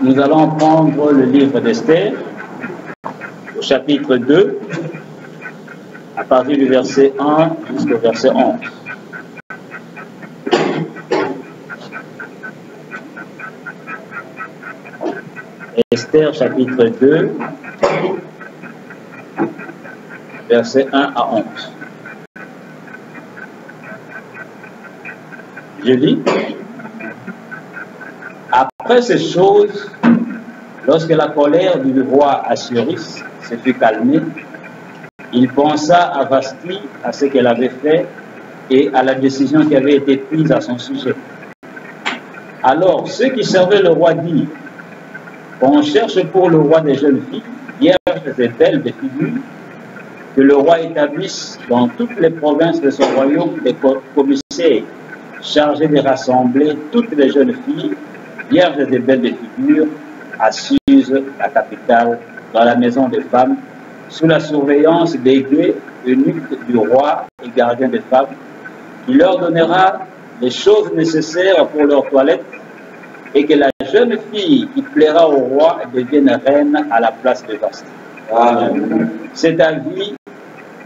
Nous allons prendre le livre d'Esther, au chapitre 2, à partir du verset 1 jusqu'au verset 11. Esther, chapitre 2, versets 1 à 11. Je lis. Après ces choses, lorsque la colère du roi Assuérus se fut calmée, il pensa à Vashti, à ce qu'elle avait fait et à la décision qui avait été prise à son sujet. Alors, ceux qui servaient le roi dirent: on cherche pour le roi des jeunes filles, vierges et belles de figure, que le roi établisse dans toutes les provinces de son royaume des commissaires chargés de rassembler toutes les jeunes filles, vierges et belles de figure, à Suse, la capitale, dans la maison des femmes, sous la surveillance des gueux, eunuques du roi et gardiens des femmes, qui leur donnera les choses nécessaires pour leur toilette, et que la jeune fille qui plaira au roi devienne reine à la place de Vashti. Cet avis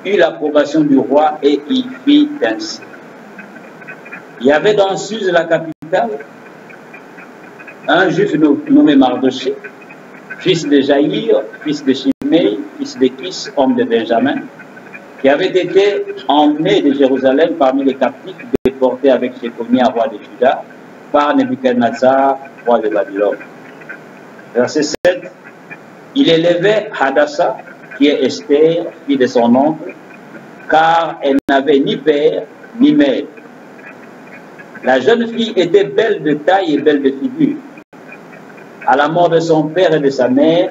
eut l'approbation du roi et il fit ainsi. Il y avait dans Suse, la capitale, un juif nommé Mardochée, fils de Jaïr, fils de Shimei, fils de Kis, homme de Benjamin, qui avait été emmené de Jérusalem parmi les captifs déportés avec Jéconia, roi de Juda, par Nebuchadnezzar, roi de Babylone. Verset 7. Il élevait Hadassah, qui est Esther, fille de son oncle, car elle n'avait ni père ni mère. La jeune fille était belle de taille et belle de figure. À la mort de son père et de sa mère,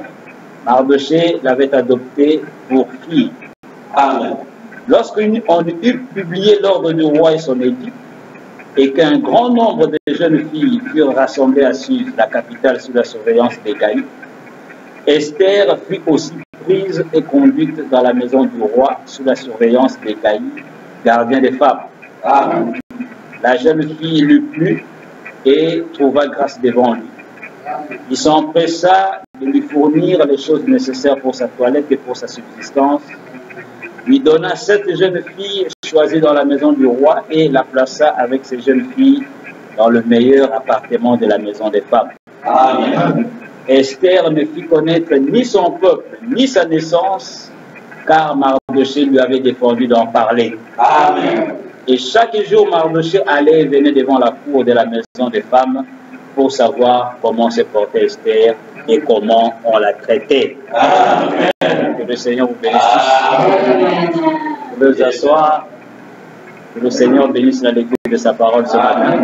Mardochée l'avait adoptée pour fille. Amen. Lorsqu'on eut publié l'ordre du roi et son édit, et qu'un grand nombre de jeunes filles furent rassemblées à Suse, la capitale, sous la surveillance des Gaïs, Esther fut aussi prise et conduite dans la maison du roi sous la surveillance des Gaïs, gardiens des femmes. Amen. La jeune fille lui plut et trouva grâce devant lui. Il s'empressa de lui fournir les choses nécessaires pour sa toilette et pour sa subsistance. Lui donna 7 jeunes filles choisies dans la maison du roi et la plaça avec ces jeunes filles dans le meilleur appartement de la maison des femmes. Amen. Esther ne fit connaître ni son peuple, ni sa naissance, car Mardochée lui avait défendu d'en parler. Amen. Et chaque jour, Mardochée allait et venait devant la cour de la maison des femmes pour savoir comment se portait Esther et comment on la traitait. Amen. Que le Seigneur vous bénisse. Vous pouvez vous asseoir. Que le Seigneur bénisse la lecture de sa parole ce matin.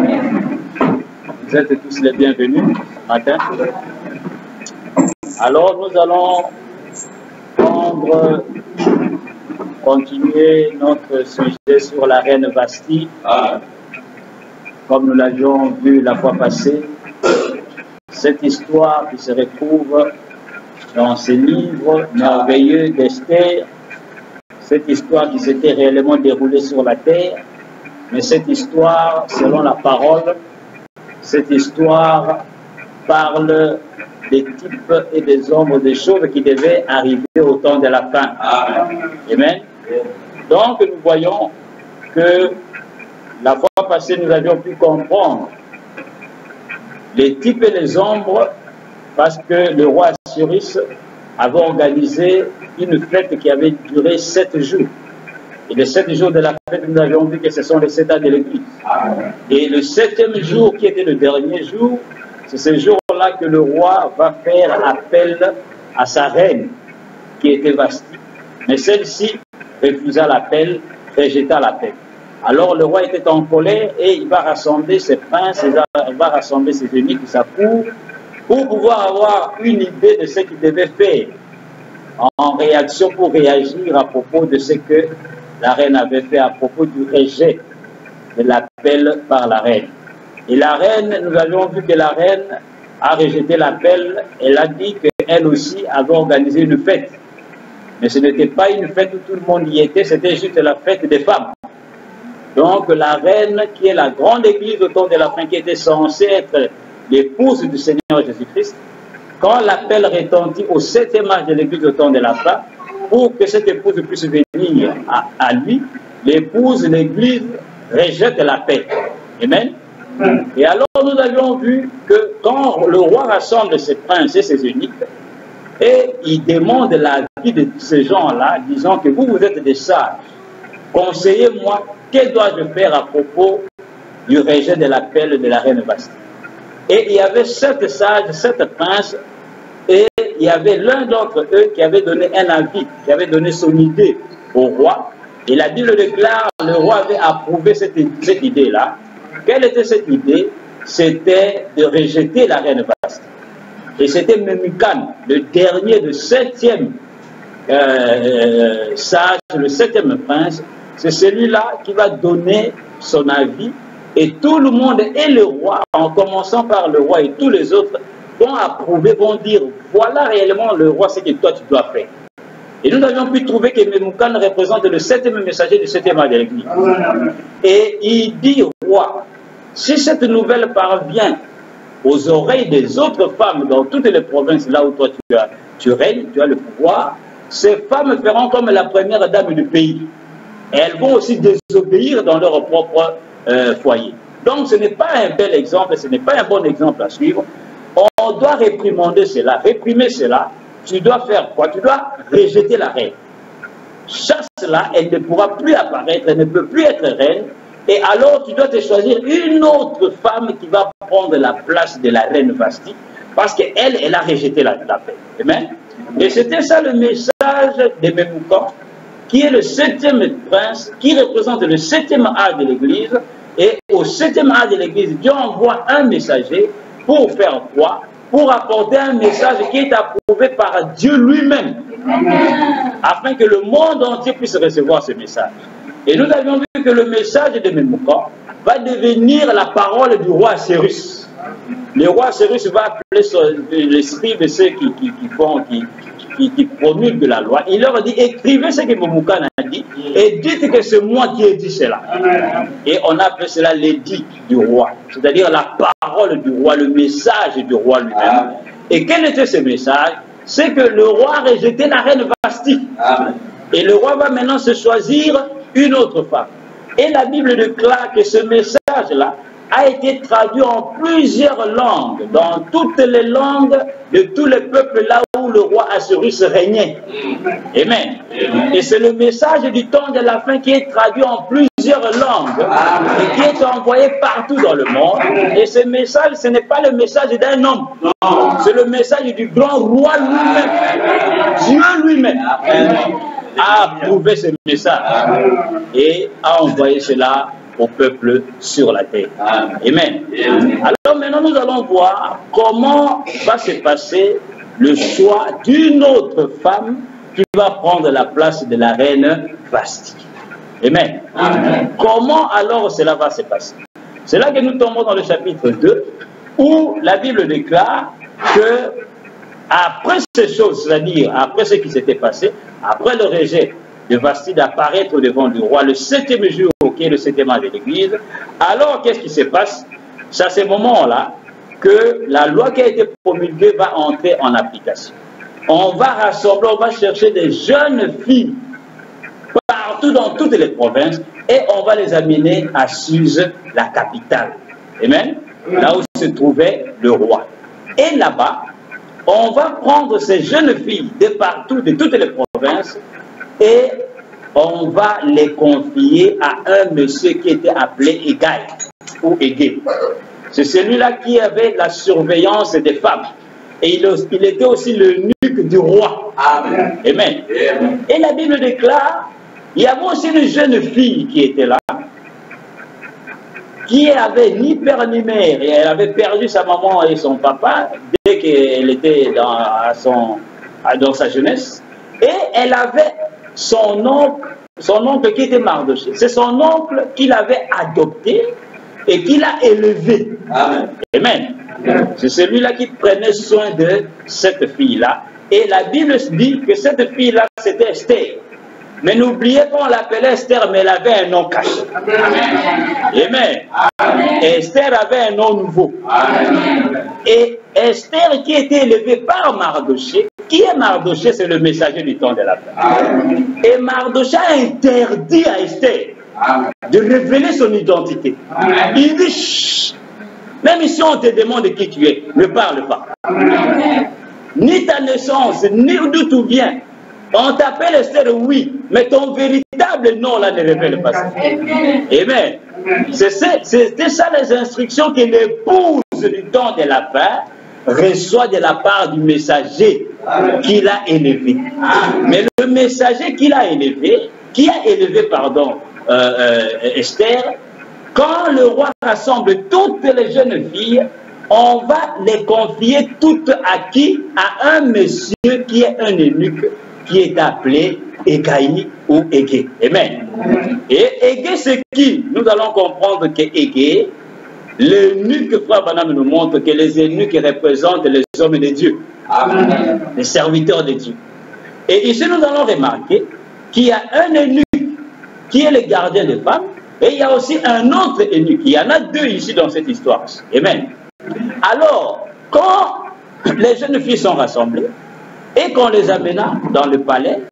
Vous êtes tous les bienvenus ce matin. Alors nous allons continuer notre sujet sur la reine Vashti. Comme nous l'avions vu la fois passée, cette histoire qui se retrouve dans ces livres merveilleux d'Esther, cette histoire qui s'était réellement déroulée sur la terre, mais cette histoire, selon la parole, cette histoire parle des types et des ombres des choses qui devaient arriver au temps de la fin. Amen. Donc nous voyons que la fois passée, nous avions pu comprendre les types et les ombres parce que le roi Assuérus avait organisé une fête qui avait duré 7 jours. Et les 7 jours de la fête, nous avions vu que ce sont les 7 ans de l'Église. Et le 7e jour, qui était le dernier jour, c'est ce jour-là que le roi va faire appel à sa reine, qui était Vashti. Mais celle-ci refusa l'appel, rejeta l'appel. Alors le roi était en colère et il va rassembler ses princes, il va rassembler ses ennemis, sa cour, pour pouvoir avoir une idée de ce qu'il devait faire en réaction, pour réagir à propos de ce que la reine avait fait à propos du rejet de l'appel par la reine. Et la reine, nous avions vu que la reine a rejeté l'appel, elle a dit qu'elle aussi avait organisé une fête. Mais ce n'était pas une fête où tout le monde y était, c'était juste la fête des femmes. Donc la reine, qui est la grande église au temps de la fin, qui était censée être l'épouse du Seigneur Jésus-Christ, quand l'appel retentit au 7e âge de l'église au temps de la fin, pour que cette épouse puisse venir à lui, l'épouse, l'église rejette l'appel. Amen. Et alors nous avions vu que quand le roi rassemble ses princes et ses eunuques, et il demande l'avis de ces gens-là, disant que vous êtes des sages, conseillez-moi, que dois-je faire à propos du rejet de l'appel de la reine Vasti? Et il y avait 7 sages, 7 princes, et il y avait l'un d'entre eux qui avait donné un avis, qui avait donné son idée au roi. Et la Bible déclare, le roi avait approuvé cette idée-là. Quelle était cette idée? C'était de rejeter la reine Vasti. Et c'était Memucan, le dernier, le 7e sage, le 7e prince. C'est celui-là qui va donner son avis. Et tout le monde, et le roi, en commençant par le roi et tous les autres, vont approuver, vont dire, voilà réellement le roi, c'est que toi tu dois faire. Et nous avions pu trouver que Memucan représente le 7e messager du 7e âge de l'Église. Et il dit, roi, si cette nouvelle parvient aux oreilles des autres femmes dans toutes les provinces là où toi tu règnes, tu as le pouvoir, ces femmes feront comme la première dame du pays. Et elles vont aussi désobéir dans leur propre foyer. Donc ce n'est pas un bel exemple, ce n'est pas un bon exemple à suivre. On doit réprimander cela, réprimer cela. Tu dois faire quoi? Tu dois rejeter la reine. Chasse-la, elle ne pourra plus apparaître, elle ne peut plus être reine. Et alors tu dois te choisir une autre femme qui va prendre la place de la reine Vasti, parce qu'elle, elle a rejeté la paix. Amen. Et c'était ça le message de Memucan, qui est le 7e prince, qui représente le 7e âge de l'Église. Et au 7e âge de l'Église, Dieu envoie un messager pour faire quoi? Pour apporter un message qui est approuvé par Dieu lui-même, afin que le monde entier puisse recevoir ce message. Et nous avions vu que le message de Memucan va devenir la parole du roi Cyrus. Le roi Cyrus va appeler les scribes, ceux qui promulguent la loi. Il leur dit, écrivez ce que Memucan a dit et dites que c'est moi qui ai dit cela. Et on appelle cela l'édit du roi, c'est-à-dire la parole du roi, le message du roi lui-même. Et quel était ce message? C'est que le roi a rejeté la reine Vasti. Et le roi va maintenant se choisir une autre femme. Et la Bible déclare que ce message-là a été traduit en plusieurs langues, dans toutes les langues de tous les peuples là où le roi Assyrus régnait. Amen. Et c'est le message du temps de la fin qui est traduit en plusieurs langues et qui est envoyé partout dans le monde. Et ce message, ce n'est pas le message d'un homme, c'est le message du grand roi lui-même, Dieu lui-même. A approuvé ce message et a envoyé cela au peuple sur la terre. Amen. Alors maintenant nous allons voir comment va se passer le choix d'une autre femme qui va prendre la place de la reine Vasti. Amen. Comment alors cela va se passer? C'est là que nous tombons dans le chapitre 2 où la Bible déclare que après ces choses, c'est-à-dire après ce qui s'était passé, après le rejet de Vasti d'apparaître devant le roi le 7e jour, qui est le 7e âge de l'Église, alors qu'est-ce qui se passe? C'est à ce moment-là que la loi qui a été promulguée va entrer en application. On va rassembler, on va chercher des jeunes filles partout dans toutes les provinces et on va les amener à Suse, la capitale. Amen. Là où se trouvait le roi. Et là-bas, on va prendre ces jeunes filles de partout, de toutes les provinces, et on va les confier à un monsieur qui était appelé Égaï, ou Égé. C'est celui-là qui avait la surveillance des femmes. Et il était aussi l'eunuque du roi. Amen. Amen. Et la Bible déclare, il y avait aussi une jeune fille qui était là, qui avait ni père ni mère, et elle avait perdu sa maman et son papa dès qu'elle était dans sa jeunesse, et elle avait son oncle qui était Mardoché. C'est son oncle qui l'avait adopté et qui l'a élevé. Amen. Amen. C'est celui-là qui prenait soin de cette fille-là. Et la Bible dit que cette fille-là, c'était Esther. Mais n'oubliez pas, on l'appelait Esther, mais elle avait un nom caché. Amen. Amen. Et Esther avait un nom nouveau. Amen. Et Esther qui était élevée par Mardoché. Qui est Mardoché? C'est le messager du temps de la paix. Et Mardoché a interdit à Esther de révéler son identité. Il dit, chut, même si on te demande qui tu es, ne parle pas. Ni ta naissance, ni d'où tu viens. On t'appelle Esther, oui, mais ton véritable nom là ne révèle pas ça. Amen. C'était ça les instructions que l'épouse du temps de la paix reçoit de la part du messager qu'il a élevé. Mais le messager qu'il a élevé, Esther, quand le roi rassemble toutes les jeunes filles, on va les confier toutes à qui? À un monsieur qui est un eunuque, qui est appelé Égaï ou Égé. Amen. Et Égé, c'est qui? Nous allons comprendre que Égé, l'eunuque, frère Banam nous montre que les eunuques représentent les hommes de Dieu. Amen. Les serviteurs de Dieu. Et ici, nous allons remarquer qu'il y a un eunuque qui est le gardien des femmes, et il y a aussi un autre eunuque. Il y en a deux ici dans cette histoire. Amen. Alors, quand les jeunes filles sont rassemblées, et qu'on les amena dans le palais,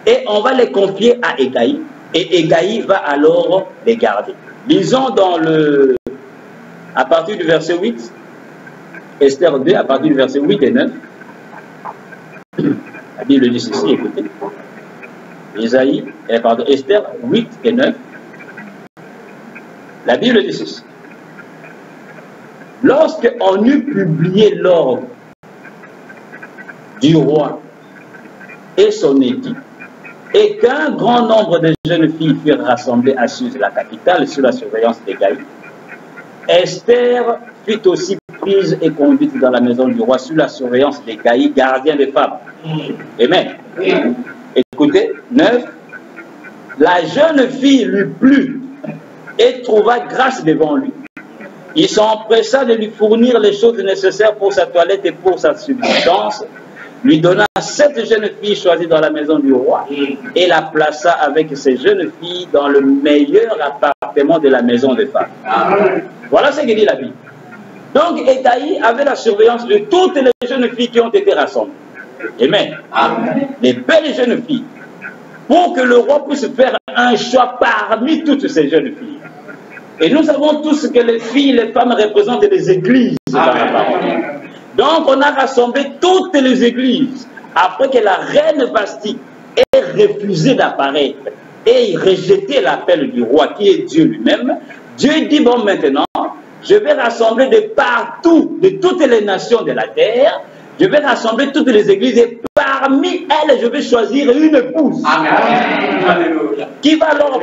et on va les confier à Égaï, et Égaï va alors les garder. Lisons à partir du verset 8, Esther 2, à partir du verset 8 et 9, la Bible dit ceci, écoutez, Esther 8 et 9, la Bible dit ceci. Lorsqu'on eut publié l'ordre du roi et son édit, et qu'un grand nombre de jeunes filles furent rassemblées à Suse, la capitale, sous la surveillance d'Égaï, Esther fut aussi prise et conduite dans la maison du roi sous la surveillance d'Égaï, gardien des femmes. Amen. Écoutez, 9. La jeune fille lui plut et trouva grâce devant lui. Il s'empressa de lui fournir les choses nécessaires pour sa toilette et pour sa subsistance, lui donna 7 jeunes filles choisies dans la maison du roi et la plaça avec ces jeunes filles dans le meilleur appartement de la maison des femmes. Voilà ce que dit la Bible. Donc Égaï avait la surveillance de toutes les jeunes filles qui ont été rassemblées. Amen. Les belles jeunes filles. Pour que le roi puisse faire un choix parmi toutes ces jeunes filles. Et nous savons tous que les filles, les femmes représentent les églises dans la parole. Donc on a rassemblé toutes les églises après que la reine Vashti ait refusé d'apparaître et rejeté l'appel du roi qui est Dieu lui-même. Dieu dit, bon maintenant, je vais rassembler de partout, de toutes les nations de la terre, je vais rassembler toutes les églises et parmi elles, je vais choisir une épouse. Qui va alors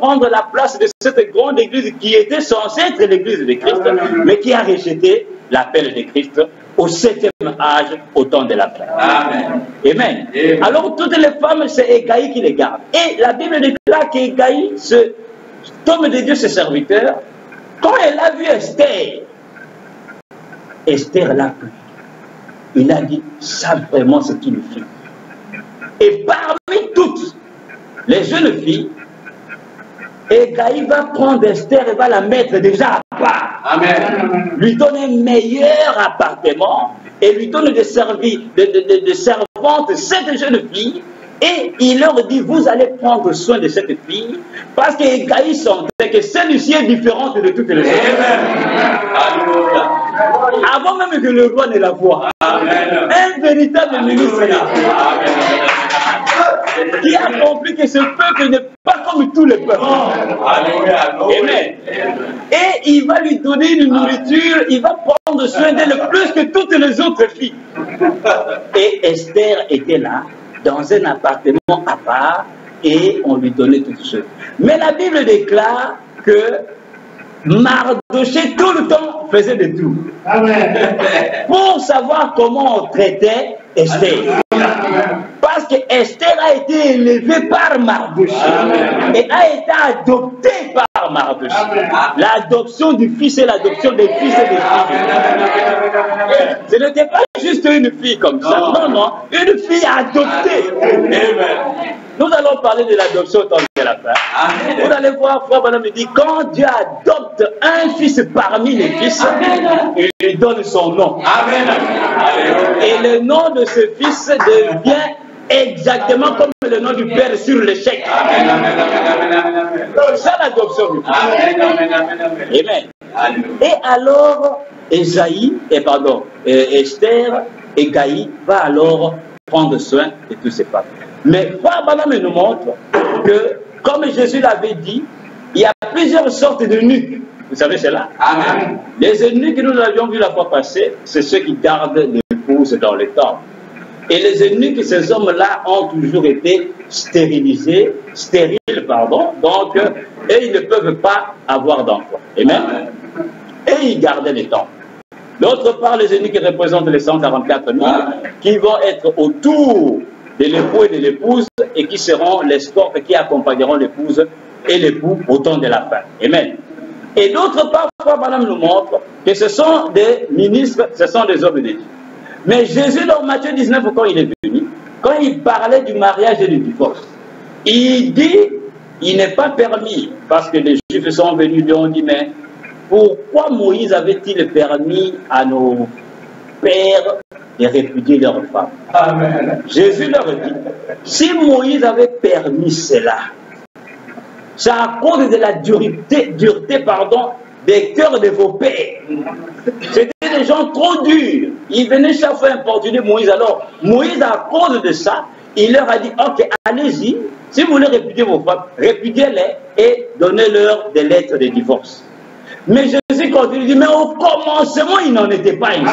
prendre la place de cette grande église qui était censée être l'église de Christ, mais qui a rejeté l'appel de Christ au 7e âge, au temps de la paix. Amen. Amen. Alors toutes les femmes, c'est Égaï qui les garde. Et la Bible déclare qu'Égaï, cet homme de Dieu, ce serviteur, quand elle a vu Esther, Esther l'a plu. Il a dit, ça vraiment c'est une fille. Et parmi toutes les jeunes filles, Égaï va prendre Esther et va la mettre déjà à part. Amen. Lui donne un meilleur appartement et lui donne des servantes, 7 jeunes filles. Et il leur dit, vous allez prendre soin de cette fille parce qu'Égaï sentait que celle-ci est différente de toutes les autres. Avant même que le roi ne la voie, un véritable ministre qui a compris que ce peuple n'est pas comme tous les peuples. Amen. Et il va lui donner une nourriture, il va prendre soin d'elle plus que toutes les autres filles. Et Esther était là, dans un appartement à part, et on lui donnait toutes choses. Mais la Bible déclare que Mardoché tout le temps faisait de tout. Pour savoir comment on traitait Esther. Parce que Esther a été élevée par Mardoché et a été adoptée par Mardoché. L'adoption du fils et l'adoption des fils et des filles. Ce n'était pas juste une fille comme ça. Non, non. Une fille adoptée. Nous allons parler de l'adoption au temps de la fin. Amen. Vous allez voir, frère Branham dit, quand Dieu adopte un fils parmi les fils, Amen. Il lui donne son nom. Amen. Et le nom de ce fils devient exactement comme le nom du Père sur le chèque. C'est ça l'adoption du fils. Amen. Et alors, Esther et Gaï va alors prendre soin de tous ces femmes. Mais Frère Branham nous montre que, comme Jésus l'avait dit, il y a plusieurs sortes d'eunuques. Vous savez cela? Amen. Les eunuques que nous avions vus la fois passée, c'est ceux qui gardent l'épouse dans le temple. Et les eunuques, ces hommes-là ont toujours été stériles, donc, et ils ne peuvent pas avoir d'enfants. Amen. Et ils gardaient les temples. D'autre part, les eunuques représentent les 144 000 qui vont être autour de l'époux et de l'épouse et qui seront l'escorte qui accompagneront l'épouse et l'époux au temps de la fin. Amen. Et d'autre part, Frère Branham nous montre que ce sont des ministres, ce sont des hommes de Dieu. Mais Jésus, dans Matthieu 19, quand il est venu, quand il parlait du mariage et du divorce, il dit, il n'est pas permis, parce que les Juifs sont venus, lui ont dit, mais pourquoi Moïse avait-il permis à nos pères de répudier leurs femmes? Amen. Jésus leur dit, si Moïse avait permis cela, c'est à cause de la dureté des cœurs de vos pères. C'était des gens trop durs. Ils venaient chaque fois importuner Moïse. Alors, Moïse, à cause de ça, il leur a dit, ok, allez-y, si vous voulez répudier vos femmes, répudiez-les et donnez-leur des lettres de divorce. Mais Jésus continue, dit, mais au commencement, il n'en était pas ici.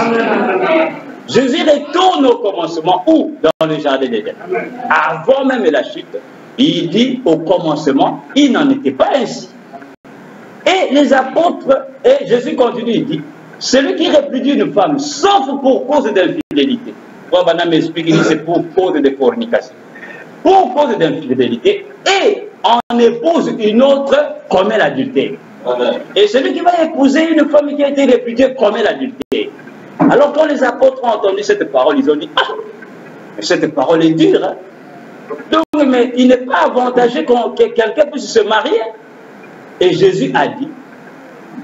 Jésus retourne au commencement, où? Dans le jardin d'Éden. Avant même la chute, il dit, au commencement, il n'en était pas ainsi. Et les apôtres, et Jésus continue, il dit, celui qui répudie une femme, sauf pour cause d'infidélité. Frère Branham m'explique, il dit, c'est pour cause de fornication. Pour cause d'infidélité, et en épouse une autre, commet l'adultère. Et celui qui va épouser une femme qui a été répudiée commet l'adultère. Alors quand les apôtres ont entendu cette parole, ils ont dit, ah, cette parole est dure. Hein? Donc, mais il n'est pas avantageux que quelqu'un puisse se marier. Et Jésus a dit,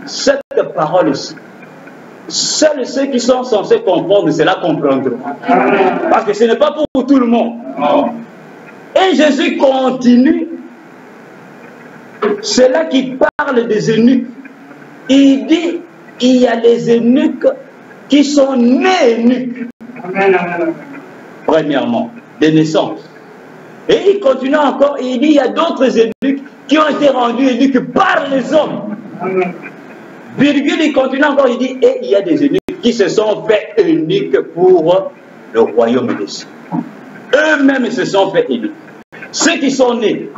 cette parole-ci, seuls ceux qui sont censés comprendre, cela comprendront. Parce que ce n'est pas pour tout le monde. Et Jésus continue, c'est là qu'il parle des eunuques. Il dit, il y a les eunuques qui sont nés eunuques. Premièrement, de naissance. Et il continue encore, et il dit, il y a d'autres eunuques qui ont été rendus eunuques par les hommes. Virgule, il continue encore, il dit, et il y a des eunuques qui se sont fait eunuques pour le royaume des cieux. Eux-mêmes se sont fait eunuques. Ceux qui sont nés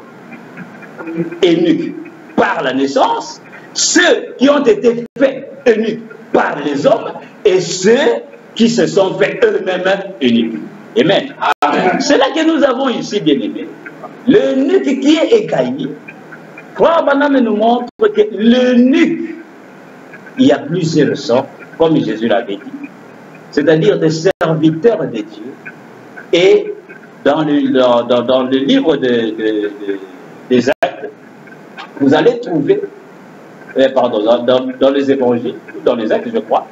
eunuques par la naissance, ceux qui ont été faits eunuques par les hommes, et ceux qui se sont fait eux-mêmes eunuques. Amen. C'est là que nous avons ici, bien aimé, l'eunuque qui est égaillé. Frère Branham nous montre que l'eunuque, il y a plusieurs sortes, comme Jésus l'avait dit, c'est-à-dire des serviteurs de Dieu. Et dans le livre des Actes, vous allez trouver, dans les évangiles, dans les Actes, je crois,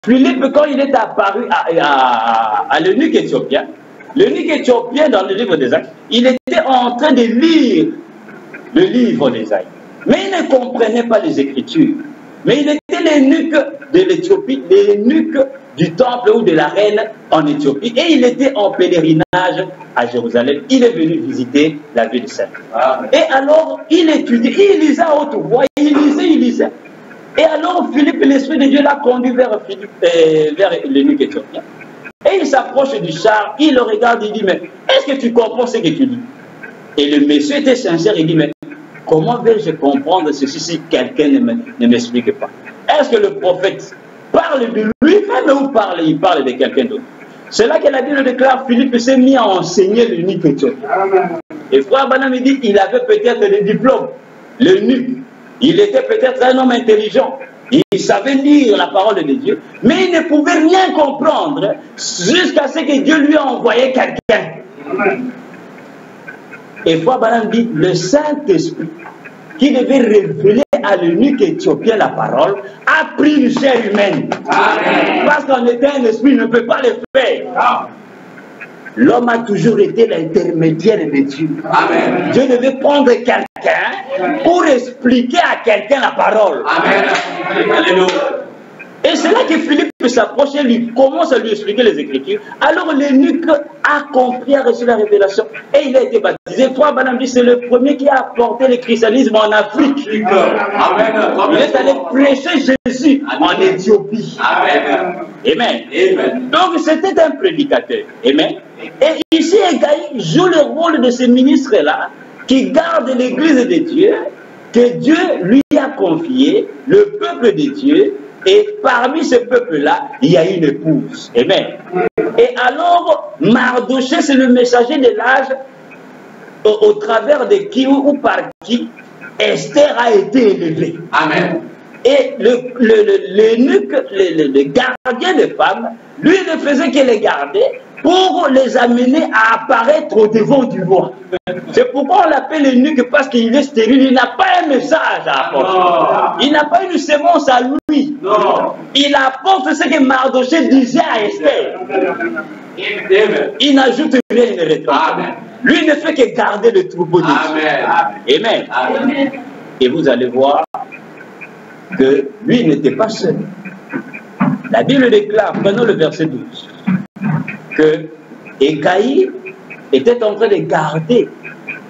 Philippe, quand il est apparu à l'eunuque éthiopien, dans le livre des Actes, il était en train de lire le livre des Actes. Mais il ne comprenait pas les Écritures. Mais il était l'eunuque de l'Éthiopie, l'eunuque du temple ou de la reine en Éthiopie. Et il était en pèlerinage à Jérusalem. Il est venu visiter la ville sainte. Et alors, il étudiait, il lisait à haute voix, il lisait. Et alors, Philippe, l'Esprit de Dieu l'a conduit vers l'eunuque éthiopien. Et il s'approche du char, il le regarde, il dit, mais est-ce que tu comprends ce que tu dis? Et le monsieur était sincère, il dit, mais comment vais-je comprendre ceci si quelqu'un ne m'explique pas? Est-ce que le prophète parle de lui-même ou il parle de quelqu'un d'autre? C'est là que la Bible déclare, Philippe s'est mis à enseigner l'eunuque éthiopien. Et frère Branham dit, il avait peut-être des diplômes. L'eunuque, il était peut-être un homme intelligent. Il savait lire la parole de Dieu, mais il ne pouvait rien comprendre jusqu'à ce que Dieu lui a envoyé quelqu'un. Et Frère Branham dit, le Saint-Esprit, qui devait révéler à l'eunuque éthiopien la parole, a pris une chair humaine. Amen. Parce qu'en étant un esprit, il ne peut pas le faire. L'homme a toujours été l'intermédiaire de Dieu. Amen. Dieu devait prendre quelqu'un pour expliquer à quelqu'un la parole. Amen. Alléluia. Et c'est là que Philippe s'approche et lui commence à lui expliquer les Écritures. Alors l'eunuque a compris, a reçu la révélation et il a été baptisé. Frère Branham dit c'est le premier qui a apporté le christianisme en Afrique. Amen. Il est allé prêcher Jésus en Éthiopie. Amen. Amen. Amen. Donc c'était un prédicateur. Amen. Et ici, Égaï joue le rôle de ce ministre-là qui garde l'église de Dieu, que Dieu lui a confié, le peuple de Dieu. Et parmi ce peuple-là, il y a une épouse. Amen. Et alors, Mardochée, c'est le messager de l'âge au travers de qui ou par qui Esther a été élevée. Amen. Et l'eunuque, le gardien de femmes, lui ne faisait que les garder pour les amener à apparaître au devant du roi. C'est pourquoi on l'appelle l'eunuque, parce qu'il est stérile, il n'a pas un message à apporter. Il n'a pas une sémence à lui. Non. Il apporte ce que Mardochée disait à Esther. Il n'ajoute rien, il ne retranche. Lui ne fait que garder le troupeau de Dieu. Amen. Amen. Et vous allez voir que lui n'était pas seul. La Bible déclare, prenons le verset 12, que Égaï était en train de garder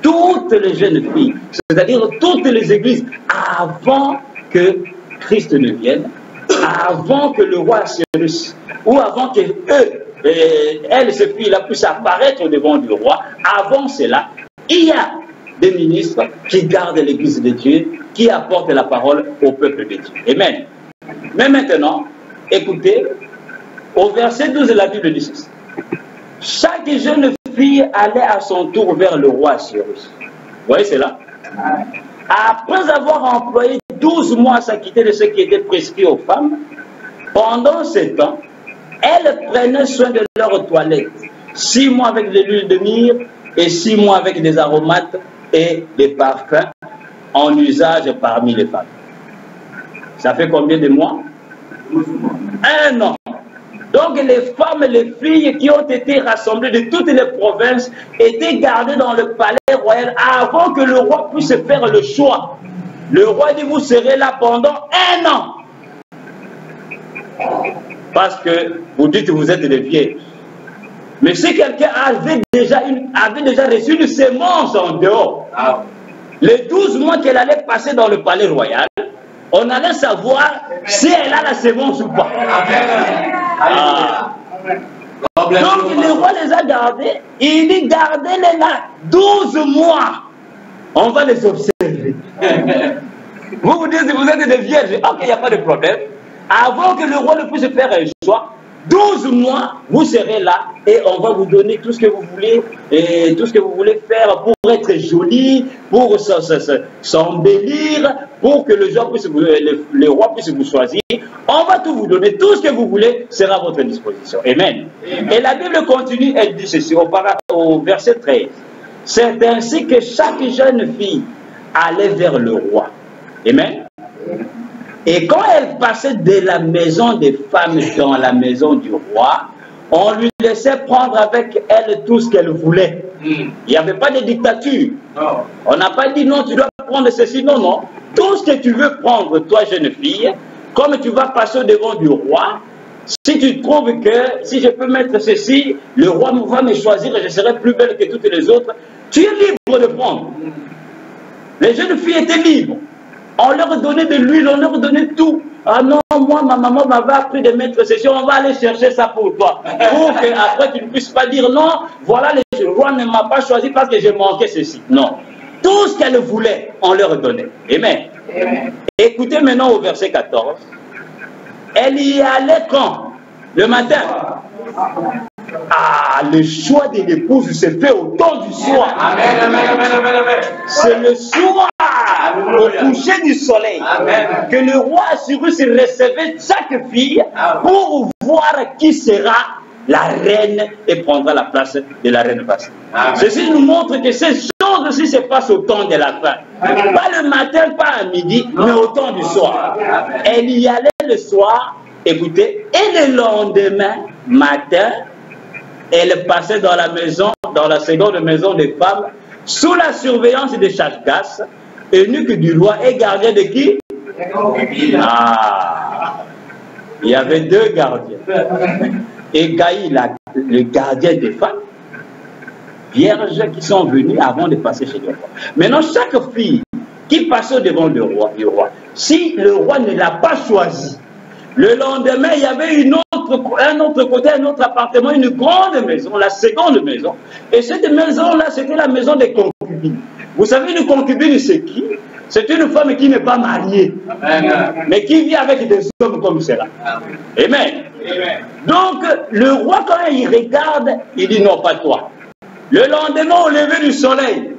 toutes les jeunes filles, c'est-à-dire toutes les églises, avant que Christ ne vienne, avant que le roi Cyrus, ou avant que elles, ces filles-là, puissent apparaître devant le roi, avant cela, il y a des ministres qui gardent l'église de Dieu, qui apportent la parole au peuple de Dieu. Amen. Mais maintenant, écoutez, au verset 12 de la Bible dit ceci. Chaque jeune fille allait à son tour vers le roi Cyrus. Vous voyez cela? Après avoir employé 12 mois à s'acquitter de ce qui était prescrit aux femmes, pendant ce temps, elles prenaient soin de leur toilette. 6 mois avec de l'huile de myrrhe et 6 mois avec des aromates et des parfums en usage parmi les femmes. Ça fait combien de mois? 1 an. Donc les femmes et les filles qui ont été rassemblées de toutes les provinces étaient gardées dans le palais royal avant que le roi puisse faire le choix. Le roi dit vous serez là pendant 1 an. Parce que vous dites que vous êtes des vierges. Mais si quelqu'un avait déjà reçu une sémence en dehors, les 12 mois qu'elle allait passer dans le palais royal, on allait savoir si elle a la sémence ou pas. Donc le roi les a gardés, il dit gardez-les là 12 mois. On va les observer. Vous vous dites vous êtes des vierges, ok, il n'y a pas de problème. Avant que le roi ne puisse faire un choix, 12 mois, vous serez là et on va vous donner tout ce que vous voulez, et tout ce que vous voulez faire pour être joli, pour s'embellir, pour que le roi puisse vous choisir. On va tout vous donner, tout ce que vous voulez sera à votre disposition. Amen. Et la Bible continue, elle dit ceci au verset 13. C'est ainsi que chaque jeune fille allait vers le roi. Amen. Et quand elle passait de la maison des femmes dans la maison du roi, on lui laissait prendre avec elle tout ce qu'elle voulait. Il n'y avait pas de dictature. On n'a pas dit non, tu dois prendre ceci. Non, non. Tout ce que tu veux prendre, toi jeune fille, comme tu vas passer devant du roi, si tu trouves que si je peux mettre ceci, le roi va me choisir et je serai plus belle que toutes les autres, tu es libre de prendre. Les jeunes filles étaient libres. On leur donnait de l'huile, on leur donnait tout. Ah non, moi, ma maman m'avait appris de mettre ceci, on va aller chercher ça pour toi. Pour qu'après tu ne puisses pas dire non, voilà, le roi ne m'a pas choisi parce que j'ai manqué ceci. Non. Tout ce qu'elle voulait, on leur donnait. Amen. Écoutez maintenant au verset 14. Elle y allait quand? Le matin. Ah, le choix de l'épouse se fait au temps du soir. Amen, amen, amen, amen, amen. C'est le soir, au coucher du soleil, amen, que le roi Cyrus recevait chaque fille pour voir qui sera la reine et prendra la place de la reine Vasti. Ceci nous montre que ces gens chose aussi se passe au temps de la fin. Pas le matin, pas à midi, mais au temps du soir. Elle y allait le soir, écoutez, et le lendemain matin, elle passait dans la maison, dans la seconde maison des femmes, sous la surveillance de Shashgas, eunuque du roi et gardien de qui? Ah, il y avait deux gardiens. Égaï, le gardien des femmes, vierges qui sont venues avant de passer chez le roi. Maintenant, chaque fille qui passait devant du roi, si le roi ne l'a pas choisi, le lendemain, il y avait un autre côté, un autre appartement, une grande maison, la seconde maison. Et cette maison-là, c'était la maison des concubines. Vous savez, une concubine, c'est qui? C'est une femme qui n'est pas mariée, mais qui vit avec des hommes comme cela. Amen. Donc, le roi, quand il regarde, il dit non, pas toi. Le lendemain, au lever du soleil,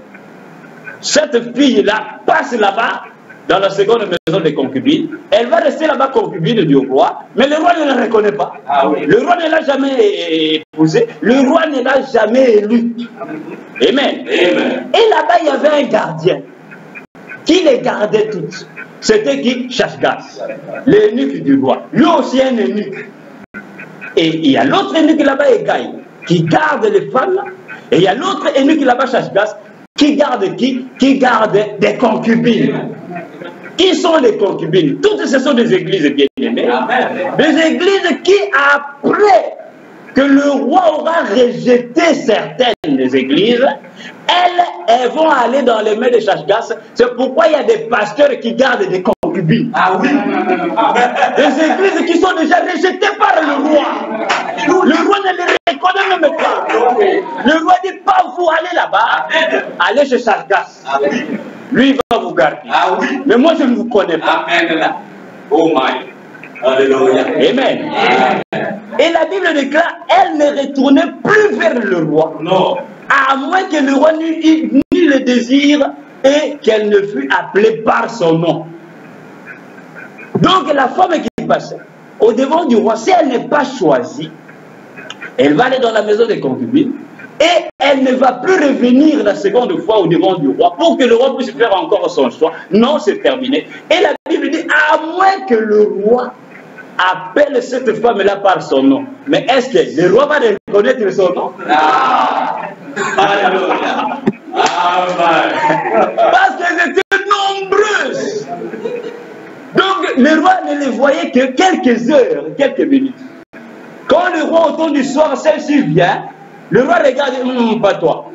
cette fille-là passe là-bas, dans la seconde maison des concubines. Elle va rester là-bas concubine du roi, mais le roi ne la reconnaît pas. Le roi ne l'a jamais épousée, le roi ne l'a jamais élue. Amen. Et là-bas, il y avait un gardien qui les gardait toutes. C'était qui? Shashgas, l'eunuque du roi. Lui aussi un eunuque. Et il y a l'autre eunuque là-bas, Égaï, qui garde les femmes. Et il y a l'autre eunuque là-bas, Shashgas, qui garde qui? Qui garde des concubines. Qui sont les concubines? Toutes ce sont des églises bien-aimées. Des églises qui, après que le roi aura rejeté certaines des églises, elles vont aller dans les mains de Shashgas. C'est pourquoi il y a des pasteurs qui gardent des concubines. Des églises qui sont déjà rejetées par le roi. Le roi ne les reconnaît même pas. Le roi dit pas vous allez là-bas, allez chez Shashgas. Lui, il va vous garder. Mais moi, je ne vous connais pas. Oh my. Alléluia. Amen. Et la Bible déclare, elle ne retournait plus vers le roi. Non. À moins que le roi n'eût ni le désir et qu'elle ne fût appelée par son nom. Donc, la femme qui passait au devant du roi, si elle n'est pas choisie, elle va aller dans la maison des concubines. Et elle ne va plus revenir la seconde fois au devant du roi pour que le roi puisse faire encore son choix. Non, c'est terminé. Et la Bible dit, à moins que le roi appelle cette femme-là par son nom. Mais est-ce que le roi va reconnaître son nom? Alléluia. Parce qu'elles étaient nombreuses. Donc le roi ne les voyait que quelques heures, quelques minutes. Quand le roi, au temps du soir, celle-ci vient, le roi regarde, pas toi.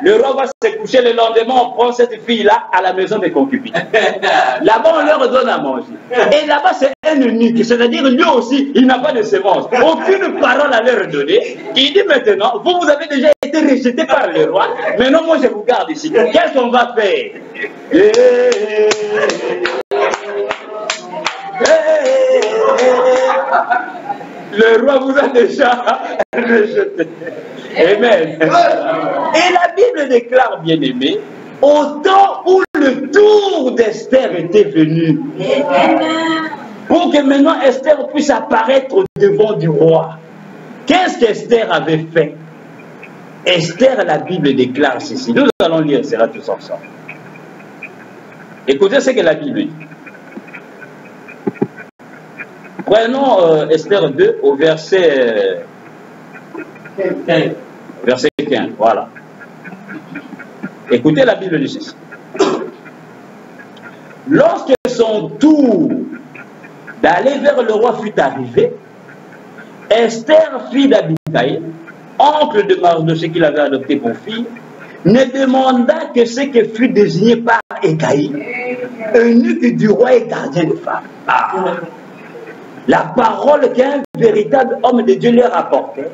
Le roi va se coucher le lendemain, on prend cette fille-là à la maison des concubines. Là-bas, on leur donne à manger. Et là-bas, c'est un eunuque, c'est-à-dire lui aussi, il n'a pas de semence. Aucune parole à leur donner. Il dit maintenant, vous avez déjà été rejeté par le roi, maintenant moi je vous garde ici. Qu'est-ce qu'on va faire? Le roi vous a déjà rejeté. Amen. Et la Bible déclare, bien-aimé, au temps où le tour d'Esther était venu, pour que maintenant Esther puisse apparaître devant du roi. Qu'est-ce qu'Esther avait fait? Esther, la Bible déclare ceci. Nous allons lire cela tous ensemble. Écoutez ce que la Bible dit. Prenons Esther 2 au verset 15. Verset 15, voilà. Écoutez la Bible dit ceci. Lorsque son tour d'aller vers le roi fut arrivé, Esther, fille d'Abigaïl, oncle de Mardochée qu'il avait adopté pour fille, ne demanda que ce que fut désigné par Égaï, eunuque du roi et gardien de femmes. La parole qu'un véritable homme de Dieu leur apportait,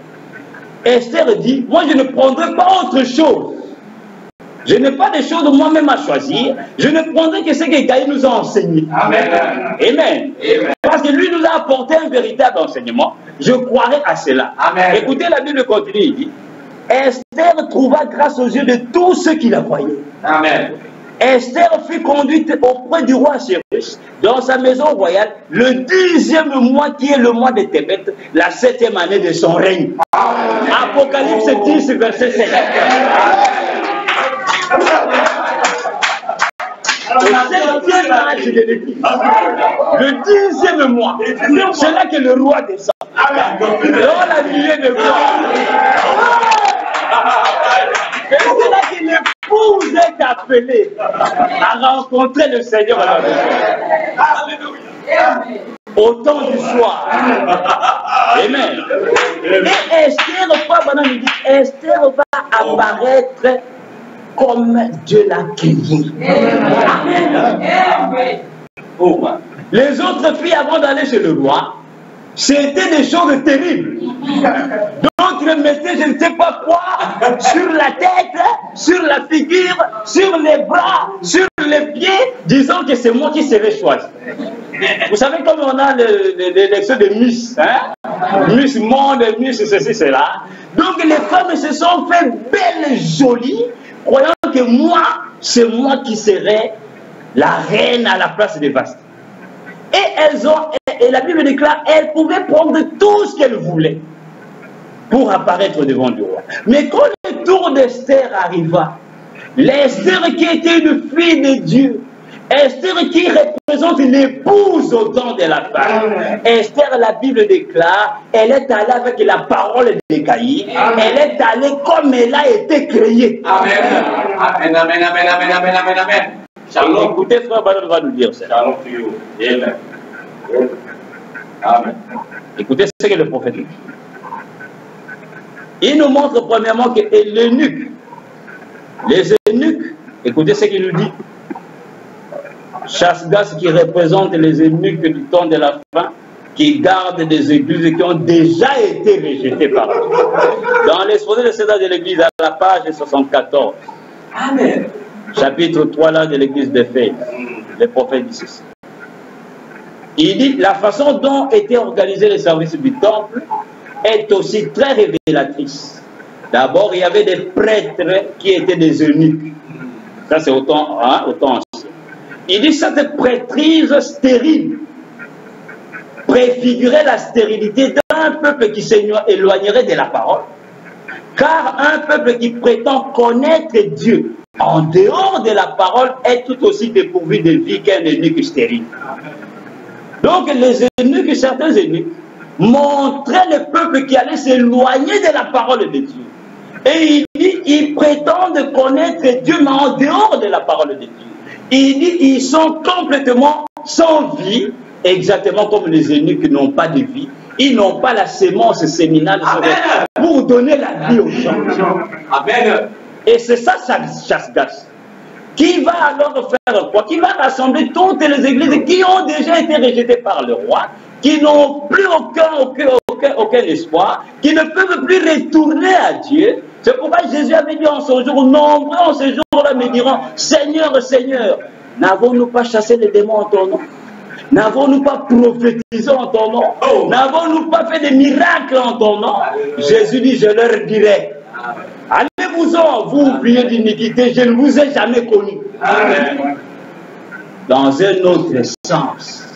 Esther dit, moi je ne prendrai pas autre chose. Je n'ai pas de choses moi-même à choisir. Je ne prendrai que ce que Égaï nous a enseigné. Amen. Amen. Amen. Parce que lui nous a apporté un véritable enseignement. Je croirai à cela. Amen. Écoutez, la Bible continue, il dit, Esther trouva grâce aux yeux de tous ceux qui la voyaient. Amen. Esther fut conduite auprès du roi Cyrus dans sa maison royale le 10e mois qui est le mois de Tébet, la 7e année de son règne. Apocalypse 10, verset 7. 7e âge de l'Église. Le 10e mois. C'est là que le roi descend. Dans la nuée de gloire. Et c'est là que l'épouse est appelée à rencontrer le Seigneur à la maison. Au temps du soir. Amen. Et Esther va apparaître comme Dieu l'a créé. Amen. Les autres filles, avant d'aller chez le roi, c'était des choses terribles. D'autres mettaient je ne sais pas quoi sur la tête, sur la figure, sur les bras, sur les pieds, disant que c'est moi qui serai choisi. Vous savez comme on a l'élection de Miss, hein? Miss Monde, Miss ceci, cela. Donc les femmes se sont fait belles, jolies, croyant que moi, c'est moi qui serai la reine à la place de Vasti. Et la Bible déclare, elles pouvaient prendre tout ce qu'elles voulaient pour apparaître devant le roi. Mais quand le tour d'Esther arriva, l'Esther qui était une fille de Dieu, Esther qui représente l'épouse au temps de la femme, Esther, la Bible déclare, elle est allée avec la parole de Caïn, elle est allée comme elle a été créée. Amen. Amen, amen, amen, amen, amen, amen, amen. Shalom. Écoutez, frère Baron va nous dire ça. Shalom to you. Amen. Amen. Écoutez ce que le prophète dit. Il nous montre premièrement que l'eunuque, les eunuques, écoutez ce qu'il nous dit. Chasgas qui représente les eunuques du temps de la fin, qui gardent des églises qui ont déjà été rejetées par Dieu. Dans l'exposé de César de l'église, à la page 74. Amen. Chapitre 3 là de l'église d'Éphèse, le prophète dit ceci. Il dit, la façon dont était organisé le service du temple est aussi très révélatrice. D'abord, il y avait des prêtres qui étaient des eunuques. Ça, c'est autant ancien. Il dit, cette prêtrise stérile préfigurait la stérilité d'un peuple qui s'éloignerait de la parole. Car un peuple qui prétend connaître Dieu en dehors de la parole est tout aussi dépourvu de vie qu'un eunuque stérile. Donc les eunuques, certains eunuques, montraient le peuple qui allait s'éloigner de la parole de Dieu. Et il dit, ils prétendent connaître Dieu, mais en dehors de la parole de Dieu. Il dit, ils sont complètement sans vie, exactement comme les eunuques n'ont pas de vie. Ils n'ont pas la sémence séminale pour donner la vie aux gens. Amen. Et c'est ça, Chasgas. Qui va alors faire quoi? Qui va rassembler toutes les églises qui ont déjà été rejetées par le roi, qui n'ont plus aucun espoir, qui ne peuvent plus retourner à Dieu. C'est pourquoi Jésus avait dit en ce jour, nombreux en ce jour-là me diront, Seigneur, Seigneur, n'avons-nous pas chassé les démons en ton nom? N'avons-nous pas prophétisé en ton nom? N'avons-nous pas fait des miracles en ton nom? Jésus dit, je leur dirai, allez-vous-en, vous oubliez d'iniquité, je ne vous ai jamais connu. Amen. Dans un autre sens,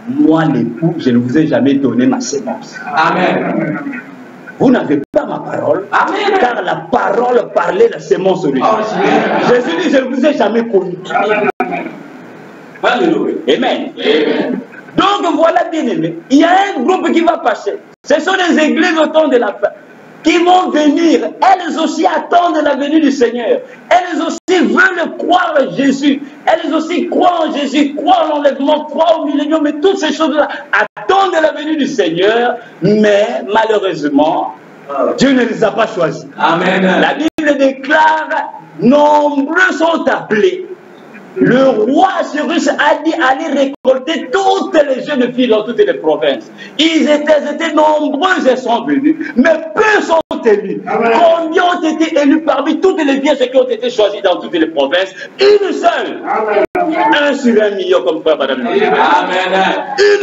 moi l'époux, je ne vous ai jamais donné ma sémence. Amen. Vous n'avez pas ma parole. Amen. Car la parole parlait la sémence de Dieu. Jésus dit, je ne vous ai jamais connu. Amen. Alléluia. Amen. Amen. Donc voilà, bien aimé, il y a un groupe qui va passer. Ce sont les églises au temps de la fin qui vont venir. Elles aussi attendent la venue du Seigneur. Elles aussi veulent croire en Jésus. Elles aussi croient en Jésus, croient en l'enlèvement, croient au millénium. Mais toutes ces choses-là attendent la venue du Seigneur. Mais malheureusement, Dieu ne les a pas choisis. Amen. La Bible déclare, nombreux sont appelés. Le roi Cyrus a dit aller récolter toutes les jeunes filles dans toutes les provinces. Ils étaient nombreux et sont venus, mais peu sont élus. Amen. Combien ont été élus parmi toutes les vierges qui ont été choisies dans toutes les provinces? Une seule. Amen. 1 sur 1 million comme frère madame. Amen.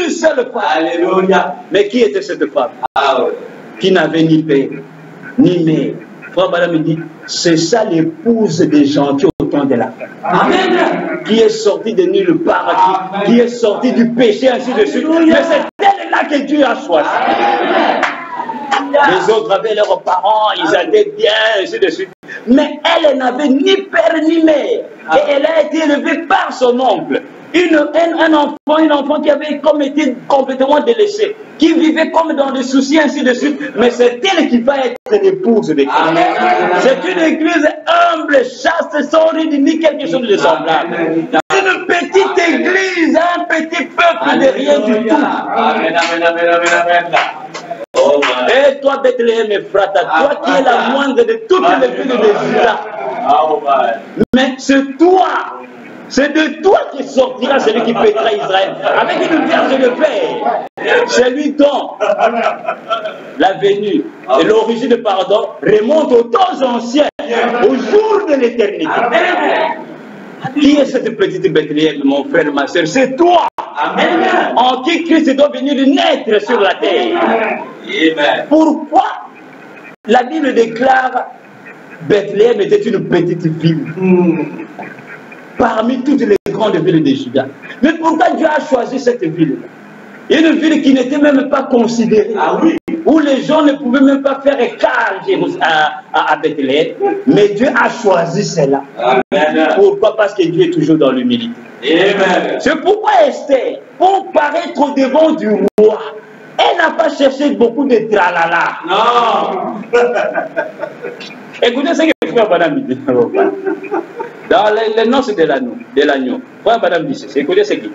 Une seule femme. Alléluia. Mais qui était cette femme? Qui n'avait ni père, ni mère. Frère madame dit, c'est ça l'épouse des gentils au temps de la fin. Amen. Qui est sortie de nulle part, qui est sortie du péché, ainsi de suite. Mais c'est elle-là que Dieu a choisi. Les autres avaient leurs parents, ils allaient bien, ainsi de suite. mais elle n'avait ni père ni mère. Et elle a été élevée par son oncle. Un enfant qui avait comme été complètement délaissé, qui vivait comme dans des soucis, ainsi de suite. Mais c'est elle qui va être l'épouse de Christ. C'est une église humble, chaste, sans ride ni quelque chose de semblable. Une petite église, un petit peuple de rien du tout. Et toi, Bethléem, Ephrata, toi qui es la moindre de toutes les villes de Juda. Mais c'est toi. C'est de toi qui sortira celui qui pètera Israël. Avec une vierge de paix. C'est lui dont la venue et l'origine, pardon, remonte aux temps anciens, au jour de l'éternité. Qui est cette petite Bethléem, mon frère, ma soeur? C'est toi. Amen. En qui Christ doit venir naître sur la terre. Amen. Pourquoi la Bible déclare Bethléem était une petite ville parmi toutes les grandes villes de Juda? Mais pourquoi Dieu a choisi cette ville-là? Une ville qui n'était même pas considérée, où les gens ne pouvaient même pas faire écart à Bethléem, mais Dieu a choisi celle-là. Pourquoi? Parce que Dieu est toujours dans l'humilité. C'est pourquoi Esther, pour paraître devant du roi, elle n'a pas cherché beaucoup de tralala. Non. Écoutez ce que frère Madame dit. Dans les noces de l'agneau, frère Madame dit ceci. Écoutez ce qu'il dit.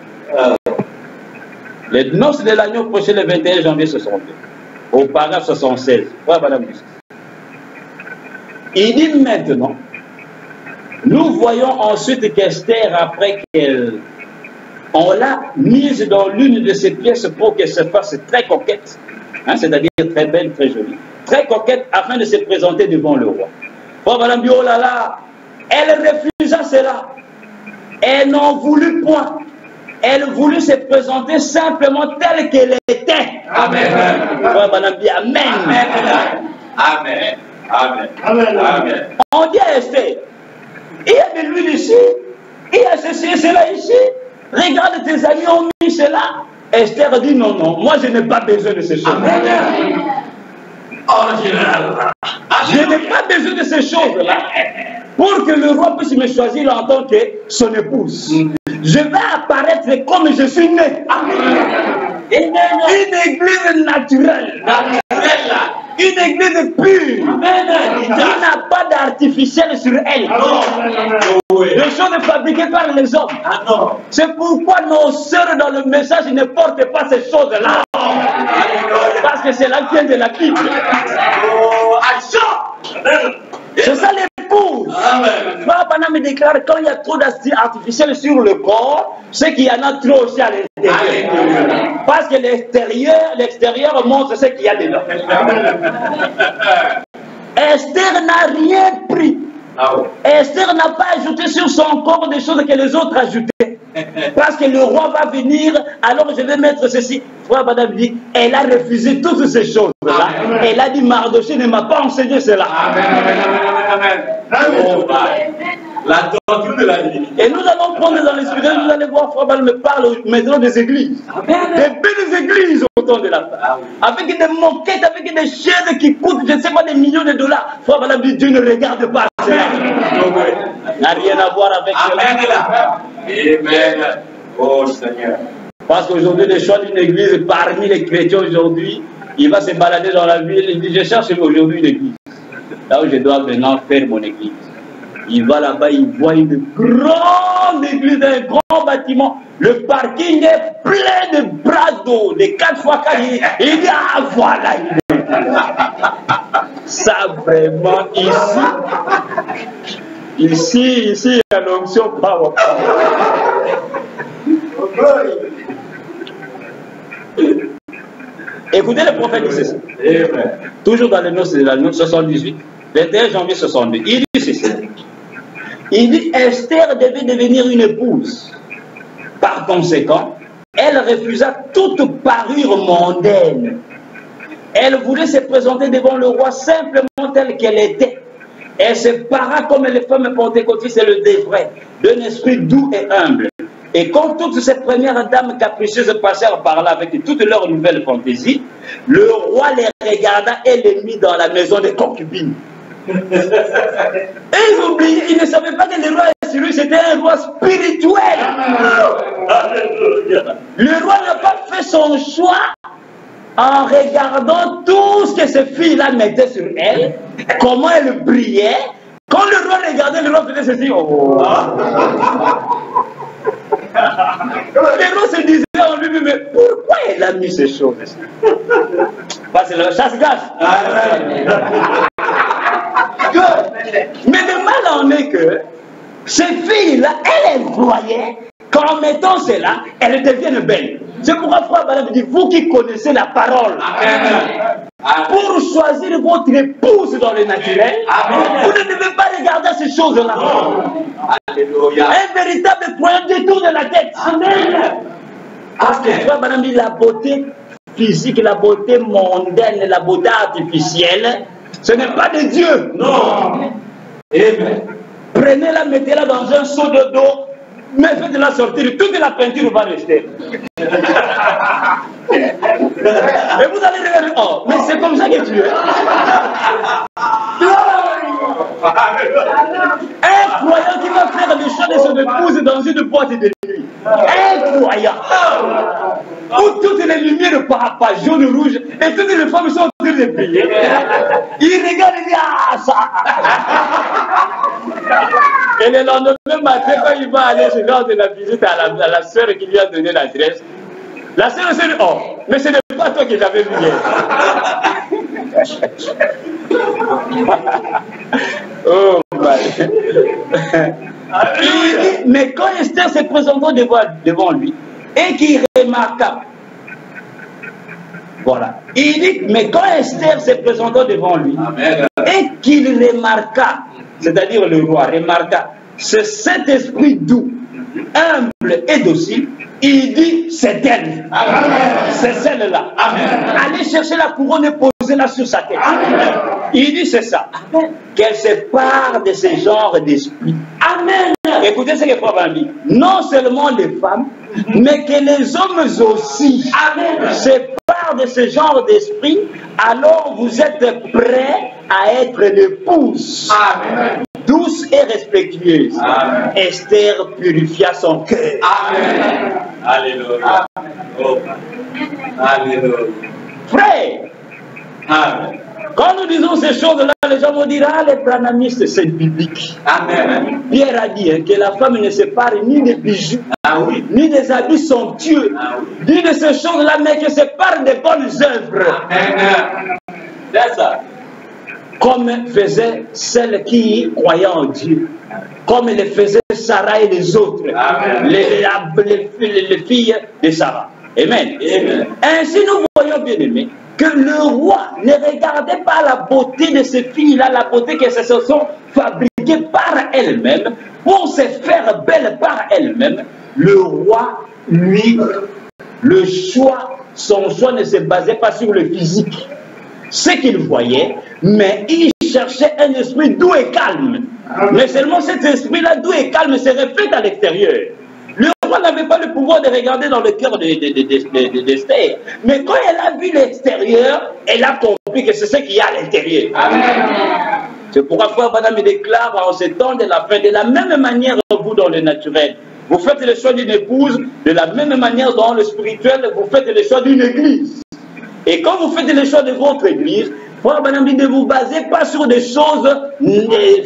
Les noces de l'agneau prochain le 21 janvier 62. Au paragraphe 76. Frère Madame dit ceci. Il dit maintenant, nous voyons ensuite qu'Esther, après on l'a mise dans l'une de ses pièces pour qu'elle se fasse très coquette, hein, c'est-à-dire très belle, très jolie, très coquette, afin de se présenter devant le roi. Frère Madame dit, oh là là, elle refusa cela. Elle n'en voulut point. Elle voulut se présenter simplement telle qu'elle était. Amen. Frère Madame dit, amen. Amen. Amen. Amen. Amen. On dit à Esther, il y a de l'huile ici, il y a ceci et cela ici. Regarde, tes amis ont mis cela. Esther dit, non, non, moi je n'ai pas besoin de ces choses. Amen. Oh, je n'ai pas besoin de ces choses-là pour que le roi puisse me choisir en tant que son épouse. Je vais apparaître comme je suis né. Une église naturelle. Une église pure. Qui n'a pas d'artificiel sur elle. Des choses fabriquées par les hommes. C'est pourquoi nos sœurs dans le message ne portent pas ces choses-là. Parce que c'est la vient de la Bible. C'est ça l'épouse. Frère Branham me déclare quand il y a trop d'artificiel sur le corps, c'est qu'il y en a trop aussi à l'intérieur. Parce que l'extérieur montre ce qu'il y a dedans. Esther n'a rien pris. Esther n'a pas ajouté sur son corps des choses que les autres ajoutaient. Parce que le roi va venir, alors je vais mettre ceci. Frère Madame dit, elle a refusé toutes ces choses-là. Elle a dit, Mardoché ne m'a pas enseigné cela. La doctrine de la vie. Et nous allons prendre dans l'esprit, vous allez voir, Frère Madame me parle maintenant des églises. Des belles églises au temps de la femme. Avec des moquettes, avec des chaises qui coûtent, je ne sais pas, des millions de dollars. Frère Madame dit, Dieu ne regarde pas cela. N'a rien à voir avec cela. Amen. Oh Seigneur. Parce qu'aujourd'hui, le choix d'une église parmi les chrétiens aujourd'hui, il va se balader dans la ville, il dit, je cherche aujourd'hui une église. Là où je dois maintenant faire mon église. Il va là-bas, il voit une grande église, un grand bâtiment. Le parking est plein de bras d'eau, de 4x4. Il dit, ah voilà une église. Ça vraiment ici, il y a l'onction power. Écoutez le prophète dit ceci. Toujours dans les notes de la note 78, 21 janvier 62. Il dit ceci. Il dit Esther devait devenir une épouse. Par conséquent, elle refusa toute parure mondaine. Elle voulait se présenter devant le roi simplement telle qu'elle était. Elle se para comme les femmes pentecôtistes le devraient, d'un esprit doux et humble. Et quand toutes ces premières dames capricieuses passèrent par là avec toutes leurs nouvelles fantaisies, le roi les regarda et les mit dans la maison des concubines. Et ils oubliaient, ils ne savaient pas que le roi Cyrus était un roi spirituel. Le roi n'a pas fait son choix en regardant tout ce que ces filles-là mettaient sur elle, comment elles brillaient. Quand le roi regardait, le roi faisait ceci. Oh. Le roi se disait en lui, mais pourquoi elle a mis ces choses? Parce que le chasse-glace. Mais le mal en est que ces filles-là, elles croyaient qu'en mettant cela, elles deviennent belles. C'est pourquoi Frère Branham dit, vous qui connaissez la parole, pour choisir votre épouse dans le naturel, vous ne devez pas regarder ces choses-là. Un véritable croyant détourne la tête. Parce que Frère Branham dit, la beauté physique, la beauté mondaine, la beauté artificielle, ce n'est pas de Dieu. Non. Prenez-la, mettez-la dans un seau d'eau, mais faites-la sortir, toute la peinture va rester. Et vous allez regarder, oh, mais c'est comme ça que tu es. Un croyant qui va faire le choix de son épouse dans une boîte de nuit. Un croyant. Où toutes les lumières partent, jaune, rouge, et toutes les femmes sont en train de briller. Il regarde et dit, ah, ça. Et le lendemain matin, quand il va aller se rendre la visite à la sœur qui lui a donné l'adresse, la sœur se dit, oh, mais ce n'est pas toi qui l'avais vu hier. Oh, mais quand Esther se présentant devant lui, et qu'il remarqua, voilà, il dit, mais quand Esther se présentant devant lui, et qu'il remarqua, c'est-à-dire le roi remarqua, c'est cet esprit doux, humble et docile, il dit, c'est elle. C'est celle-là. Allez chercher la couronne et posez-la sur sa tête. Amen. Il dit, c'est ça. Qu'elle se sépare de ce genre d'esprit. Amen. Écoutez ce que Frère Branham dit. Non seulement les femmes, mais que les hommes aussi. Amen. Se séparent de ce genre d'esprit, alors vous êtes prêts à être l'épouse. Amen. Douce et respectueuse. Amen. Esther purifia son cœur. Amen. Alléluia. Oh. Alléluia. Frère, amen. Quand nous disons ces choses-là, les gens vont dire, ah, les branhamistes, c'est biblique. Amen. Pierre a dit que la femme ne se sépare ni des bijoux, ni des habits somptueux, ni de ces choses-là, mais qu'elle se sépare des bonnes œuvres. Amen. C'est ça. Comme faisait celle qui croyait en Dieu, comme le faisaient Sarah et les autres, les filles de Sarah. Amen. Amen. Ainsi, nous voyons, bien aimés, que le roi ne regardait pas la beauté de ces filles-là, la beauté que se sont fabriquées par elles-mêmes, pour se faire belles par elles-mêmes. Le roi, lui, le choix, son choix ne se basait pas sur le physique. Ce qu'il voyait, mais il cherchait un esprit doux et calme. Mais seulement cet esprit-là, doux et calme, se reflète à l'extérieur. Le roi n'avait pas le pouvoir de regarder dans le cœur d'Esther. Mais quand elle a vu l'extérieur, elle a compris que c'est ce qu'il y a à l'intérieur. C'est pourquoi Frère Branham déclare en ces temps de la fin, de la même manière vous dans le naturel. Vous faites le choix d'une épouse, de la même manière dans le spirituel, vous faites le choix d'une église. Et quand vous faites le choix de votre église, Frère Branham dit, ne vous basez pas sur des choses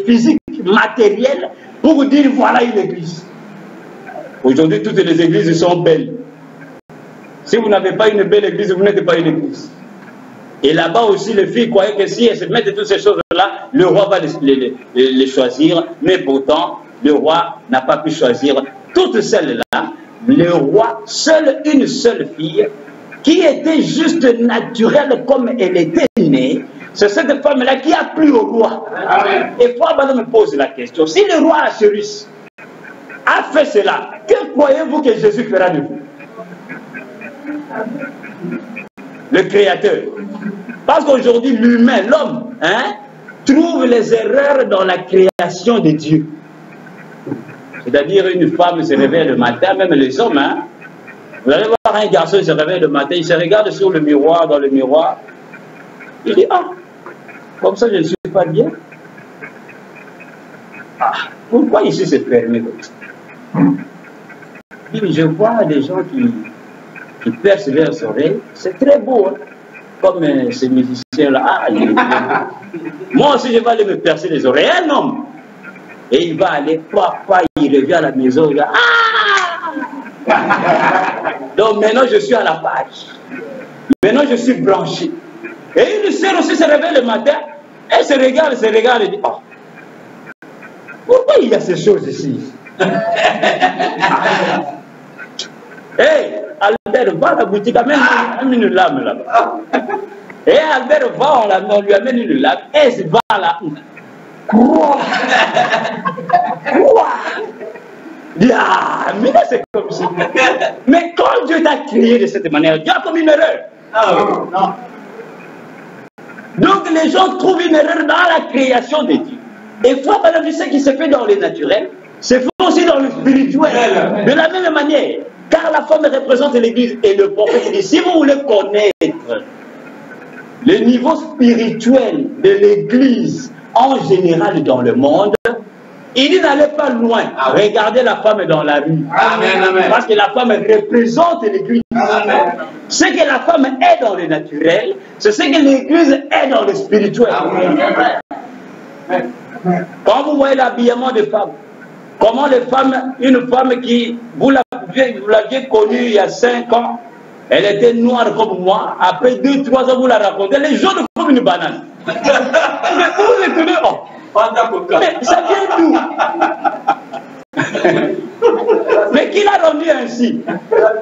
physiques, matérielles, pour vous dire, voilà une église. Aujourd'hui, toutes les églises sont belles. Si vous n'avez pas une belle église, vous n'êtes pas une église. Et là-bas aussi, les filles croyaient que si elles se mettent toutes ces choses-là, le roi va les choisir. Mais pourtant, le roi n'a pas pu choisir toutes celles-là. Le roi, seule une seule fille, qui était juste naturelle comme elle était née, c'est cette femme-là qui a plu au roi. Amen. Et Frère Branham me pose la question, si le roi Ahasuerus a fait cela, que croyez-vous que Jésus fera de vous? Le Créateur. Parce qu'aujourd'hui, l'humain, l'homme, trouve les erreurs dans la création de Dieu. C'est-à-dire, une femme se réveille le matin, même les hommes, vous allez voir un garçon, il se réveille le matin, il se regarde sur le miroir, dans le miroir, il dit, ah, comme ça je ne suis pas bien. Ah, pourquoi ici c'est fermé comme ça? Je vois des gens qui percent leurs oreilles. C'est très beau, hein? Comme ces musiciens-là. Ah, moi aussi, je vais aller me percer les oreilles. Un homme. Et il va aller, papa, il revient à la maison, il va, ah! Donc maintenant, je suis à la page. Maintenant, je suis branché. Et une sœur aussi se réveille le matin, elle se regarde, et dit, oh, pourquoi il y a ces choses ici? Hey, Albert, va à la boutique, amène une lame là-bas. Et Albert va, on lui amène une lame, et elle se va là. Quoi? Ah, mais là c'est comme ça. Mais quand Dieu t'a créé de cette manière, Dieu a comme une erreur. Non. Donc les gens trouvent une erreur dans la création de Dieu. Et foi, par exemple, ce qui se fait dans le naturel, se fait aussi dans le spirituel. De la même manière. Car la femme représente l'Église. Et le prophète dit, si vous voulez connaître le niveau spirituel de l'Église en général dans le monde, il dit n'allez pas loin. Regardez la femme dans la rue. Amen, amen. Parce que la femme représente l'Église. Ce que la femme est dans le naturel, c'est ce que l'Église est dans le spirituel. Amen. Quand vous voyez l'habillement des femmes, comment les femmes, une femme qui, vous l'aviez connue il y a 5 ans, elle était noire comme moi, après 2-3 ans vous la racontez, elle est jaune comme une banane. Mais vous les tenez, oh. Mais ça vient d'où? Mais qui l'a rendu ainsi?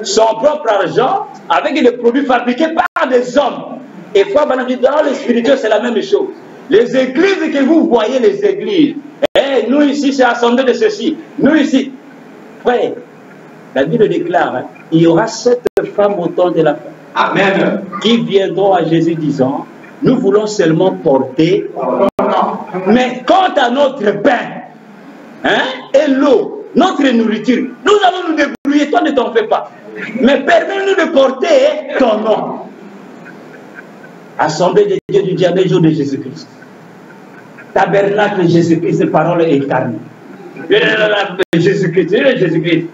Son propre argent, avec des produits fabriqués par des hommes. Et fois, dans le spirituel, c'est la même chose. Les églises que vous voyez, les églises, hey, nous ici, c'est assemblée de ceci. Nous ici, frère, la Bible déclare, hein, il y aura 7 femmes au temps de la femme. Amen. Qui viendront à Jésus disant, nous voulons seulement porter. Mais quant à notre pain, hein, et l'eau, notre nourriture, nous allons nous débrouiller, toi ne t'en fais pas. Mais permets-nous de porter ton nom. Assemblée de Dieu du dernier jour de Jésus-Christ. Tabernacle de Jésus-Christ, parole incarnée. Jésus-Christ, Jésus-Christ.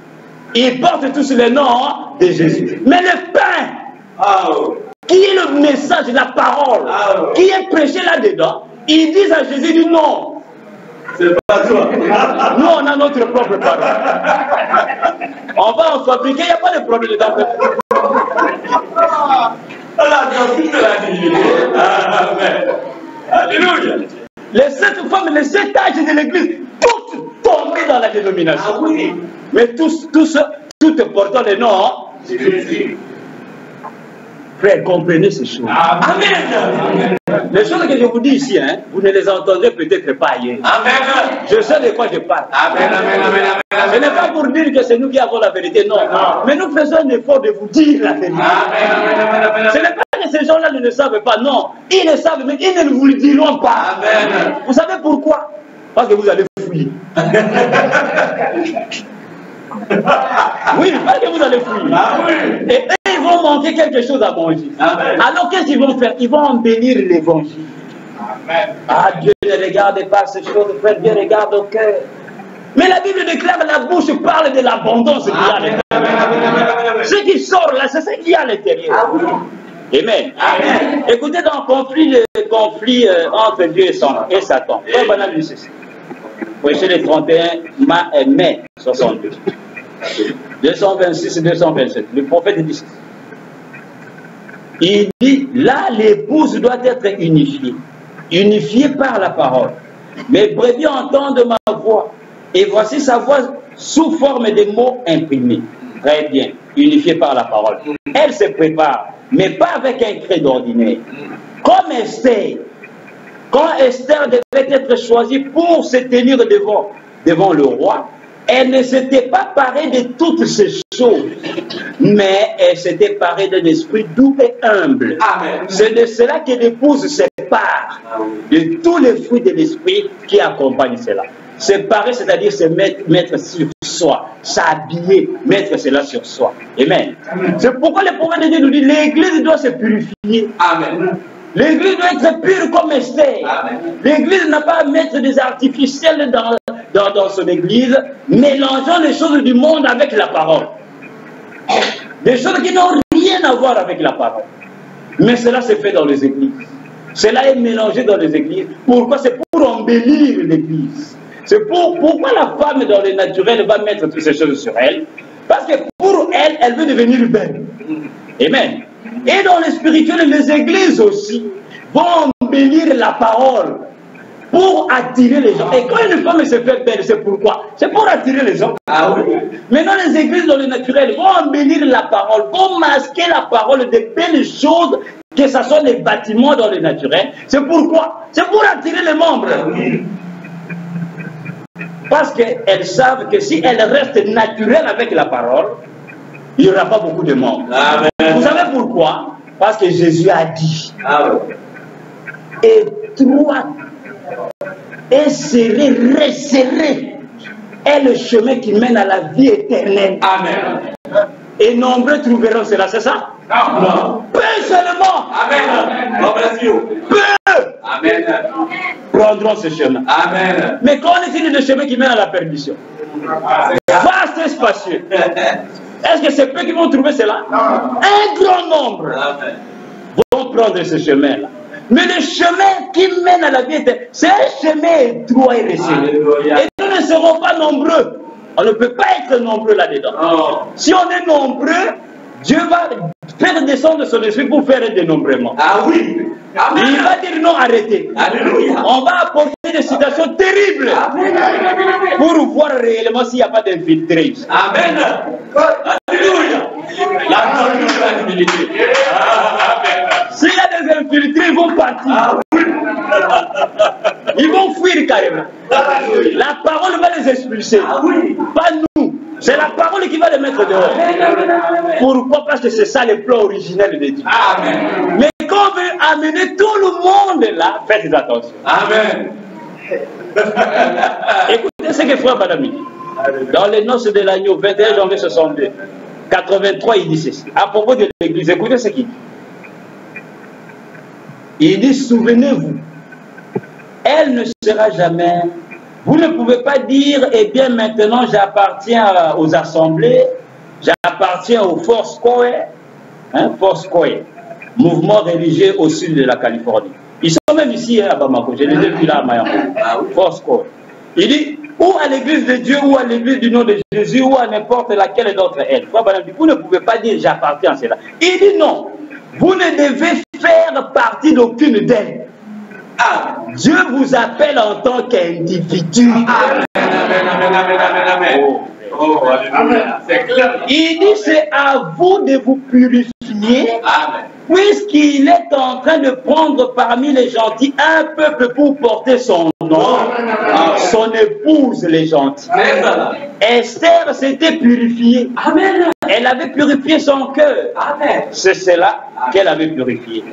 Ils portent tous le nom de Jésus. Mais le pain, qui est le message, la parole, qui est prêché là-dedans, ils disent à Jésus du non. C'est pas toi. Nous, on a notre propre parole. On va en fabriquer, il n'y a pas de problème dedans. Amen. Alléluia. Les 7 femmes, les 7 âges de l'église, toutes tombées dans la dénomination. Ah oui. Mais toutes portant le nom de Jésus. Frère, comprenez ces choses. Amen. Les choses que je vous dis ici, hein, vous ne les entendrez peut-être pas ailleurs. Amen. Je sais de quoi je parle. Amen. Ce n'est pas pour dire que c'est nous qui avons la vérité, non. Mais nous faisons un effort de vous dire la vérité. Amen. Ce n'est pas que ces gens-là ne le savent pas, non. Ils le savent, mais ils ne vous le diront pas. Amen. Vous savez pourquoi? Parce que vous allez fouiller. Oui, parce que vous allez fouiller. Et eux, ils vont manquer quelque chose à manger. Alors qu'est-ce qu'ils vont faire? Ils vont embellir l'évangile. Ah, Dieu ne regarde pas ces choses, frère, Dieu regarde au cœur. Mais la Bible déclare, la bouche parle de l'abondance qu'il y a à l'intérieur. Ce qui sort là, c'est ce qu'il y a à l'intérieur. Amen. Amen. Écoutez, dans le conflit entre Dieu et Satan, frère Branham dit ceci. Prêcher le 31 mai 62. 226 et 227. Le prophète dit ceci. Il dit, là, l'épouse doit être unifiée. Unifiée par la parole. Mes brebis entendent ma voix. Et voici sa voix sous forme de mots imprimés. Très bien. Unifiée par la parole. Elle se prépare, mais pas avec un credo ordinaire. Comme Esther. Quand Esther devait être choisie pour se tenir devant le roi, elle ne s'était pas parée de toutes ces choses, mais elle s'était parée d'un esprit doux et humble. C'est de cela que l'épouse se sépare de tous les fruits de l'esprit qui accompagnent cela. Séparer, c'est-à-dire se mettre sur soi, s'habiller, mettre cela sur soi. Amen. C'est pourquoi le prophète de Dieu nous dit l'église doit se purifier. Amen. L'église doit être pure comme Esther. L'église n'a pas à mettre des artificiels dans son église, mélangeant les choses du monde avec la parole. Des choses qui n'ont rien à voir avec la parole. Mais cela se fait dans les églises. Cela est mélangé dans les églises. Pourquoi? C'est pour embellir l'église. C'est pourquoi la femme dans le naturel va mettre toutes ces choses sur elle. Parce que pour elle, elle veut devenir belle. Amen. Et dans le spirituel, les églises aussi vont embellir la parole pour attirer les gens. Et quand une femme se fait belle, c'est pourquoi? C'est pour attirer les gens. Ah oui. Maintenant, les églises dans le naturel vont embellir la parole, vont masquer la parole de belles choses, que ce soit les bâtiments dans le naturel. C'est pourquoi? C'est pour attirer les membres. Parce qu'elles savent que si elles restent naturelles avec la parole, il n'y aura pas beaucoup de membres. Amen. Vous savez pourquoi? Parce que Jésus a dit. Amen. Étroit et serré, resserré est le chemin qui mène à la vie éternelle. Amen. Et nombreux trouveront cela, c'est ça? Non. Peu seulement. Amen. Peu. Amen. Prendront ce chemin. Amen. Mais qu'en est-il de chemin qui mène à la perdition? Vaste et spacieux. Est-ce que c'est peu qui vont trouver cela? Non. Un grand nombre vont prendre ce chemin-là. Mais le chemin qui mène à la vie éternelle, c'est un chemin étroit et resserré. Et nous ne serons pas nombreux. On ne peut pas être nombreux là-dedans. Oh. Si on est nombreux, Dieu va faire descendre son esprit pour faire un dénombrement. Ah oui. Amen. Il va dire non, arrêtez. Alléluia. On va apporter des situations terribles. Amen. Pour voir réellement s'il n'y a pas d'infiltré. Amen. Alléluia. La humilité. S'il y a des infiltrés, ils vont partir. Ah oui. Ils vont fuir carrément. La parole va les expulser. Ah oui. Pas nous. C'est la parole qui va les mettre dehors. Pourquoi? Parce que c'est ça le plan originel de Dieu. Amen. Mais quand on veut amener tout le monde là, faites attention. Amen. Écoutez ce que frère Badami dit. Dans les noces de l'agneau, 21 janvier 62, 83, il dit ceci. À propos de l'église, écoutez ce qu'il dit. Il dit, souvenez-vous, elle ne sera jamais... Vous ne pouvez pas dire, eh bien maintenant j'appartiens aux assemblées, j'appartiens aux Foursquare, mouvement religieux au sud de la Californie. Ils sont même ici à Bamako, je les ai vus là à Miami. Foursquare. Il dit, ou à l'église de Dieu, ou à l'église du nom de Jésus, ou à n'importe laquelle d'entre elles. Vous ne pouvez pas dire j'appartiens à cela. Il dit non, vous ne devez faire partie d'aucune d'elles. Ah, Dieu vous appelle en tant qu'individu. Amen, amen, amen, amen, amen, amen. Oh, c'est clair. Il dit c'est à vous de vous purifier. Amen. Puisqu'il est en train de prendre parmi les gentils un peuple pour porter son nom, son épouse les gentils. Esther s'était purifiée. Amen. Elle avait purifié son cœur. C'est cela qu'elle avait purifié.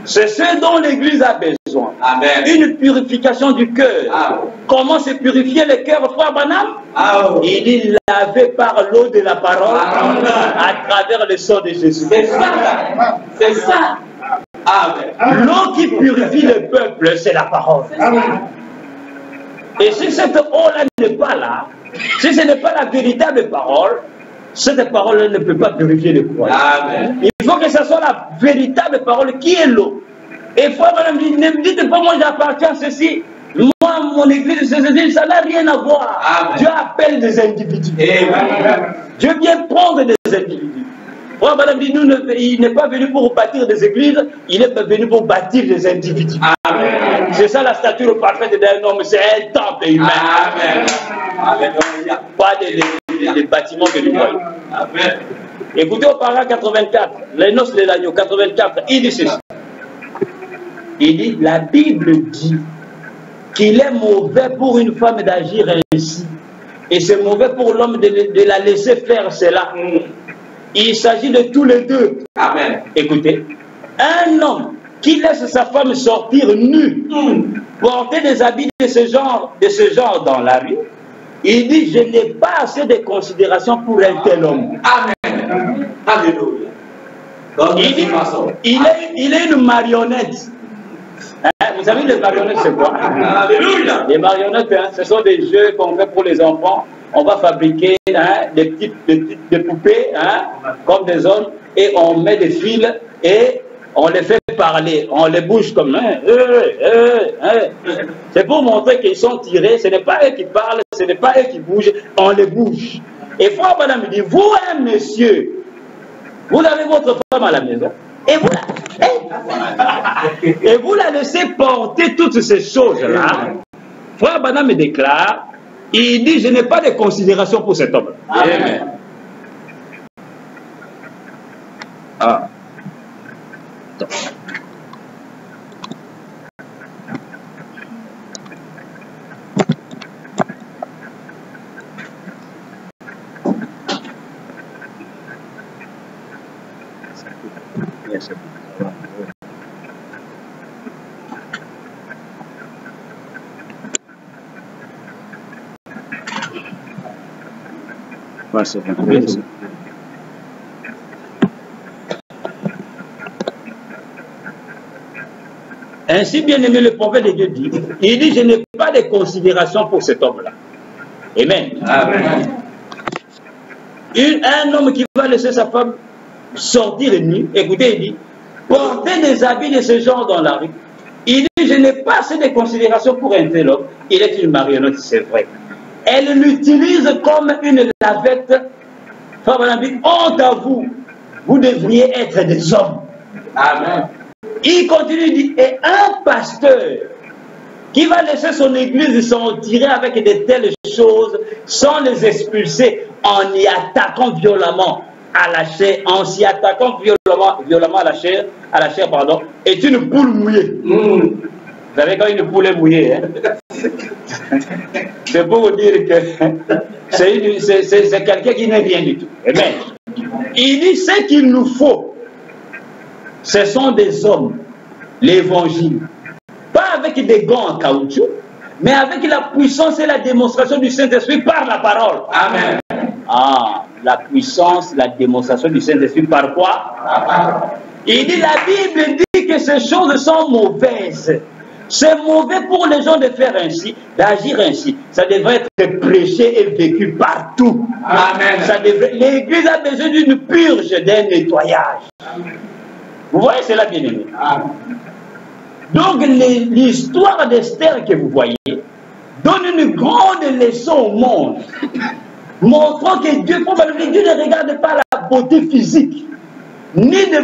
C'est ce dont l'Église a besoin. Amen. Une purification du cœur. Comment se purifier le cœur, frère Branham? Il dit laver par l'eau de la parole à travers le sang de Jésus. C'est ça. C'est ça. L'eau qui purifie le peuple, c'est la parole. Amen. Et si cette eau-là n'est pas là, si ce n'est pas la véritable parole, cette parole ne peut pas purifier le croyant. Il faut que ce soit la véritable parole qui est l'eau. Et frère, madame, ne me dites pas, moi j'appartiens à ceci. Moi, mon église, ça n'a rien à voir. Amen. Dieu appelle des individus. Amen. Dieu vient prendre des individus. Frère, madame, dit, il n'est pas venu pour bâtir des églises, il est venu pour bâtir des individus. C'est ça la stature parfaite d'un homme, c'est un temple humain. Amen. Amen. Il n'y a pas de bâtiments que nous voyons. Amen. Écoutez au paragraphe 84, les noces de l'agneau 84, il dit ceci. Il dit, la Bible dit qu'il est mauvais pour une femme d'agir ainsi. Et c'est mauvais pour l'homme de la laisser faire cela. Il s'agit de tous les deux. Amen. Écoutez, un homme qui laisse sa femme sortir nue, porter des habits de ce genre dans la rue, il dit, je n'ai pas assez de considération pour un tel homme. Amen. Alléluia. Il dit, il est une marionnette. Hein, vous savez, les marionnettes, c'est quoi? Alléluia. Les marionnettes, hein, ce sont des jeux qu'on fait pour les enfants. On va fabriquer des poupées, hein, comme des hommes, et on met des fils et on les fait parler, on les bouge comme c'est pour montrer qu'ils sont tirés, ce n'est pas eux qui parlent, ce n'est pas eux qui bougent, on les bouge. Et Frère Branham dit, vous, un monsieur, vous avez votre femme à la maison, et vous la laissez porter toutes ces choses-là. Frère Branham me déclare, il dit, je n'ai pas de considération pour cet homme. Amen. Ah. Ainsi, bien aimé, le prophète de Dieu dit, il dit, je n'ai pas de considération pour cet homme-là. Amen. Amen. Un homme qui va laisser sa femme sortir de nuit, écoutez, il dit, porter des habits de ce genre dans la rue. Il dit, je n'ai pas assez de considération pour un tel homme. Il est une marionnette, c'est vrai. Elle l'utilise comme une lavette. Honte à vous, vous devriez être des hommes. Amen. Il continue, il dit, et un pasteur qui va laisser son église s'en tirer avec de telles choses sans les expulser en y attaquant violemment à la chair, en s'y attaquant violemment à la chair, pardon, est une poule mouillée. Vous savez quand une poule est mouillée, hein? C'est pour vous dire que c'est quelqu'un qui n'est rien du tout. Amen. Il dit, ce qu'il nous faut, ce sont des hommes, l'évangile. Pas avec des gants en caoutchouc, mais avec la puissance et la démonstration du Saint-Esprit par la parole. Amen. Ah, la puissance, la démonstration du Saint-Esprit par quoi? Il dit, la Bible dit que ces choses sont mauvaises. C'est mauvais pour les gens de faire ainsi, d'agir ainsi. Ça devrait être prêché et vécu partout. Amen. L'Église a besoin d'une purge, d'un nettoyage. Vous voyez cela, bien aimé. Donc l'histoire d'Esther que vous voyez donne une grande leçon au monde, montrant que Dieu ne regarde pas la beauté physique, ni de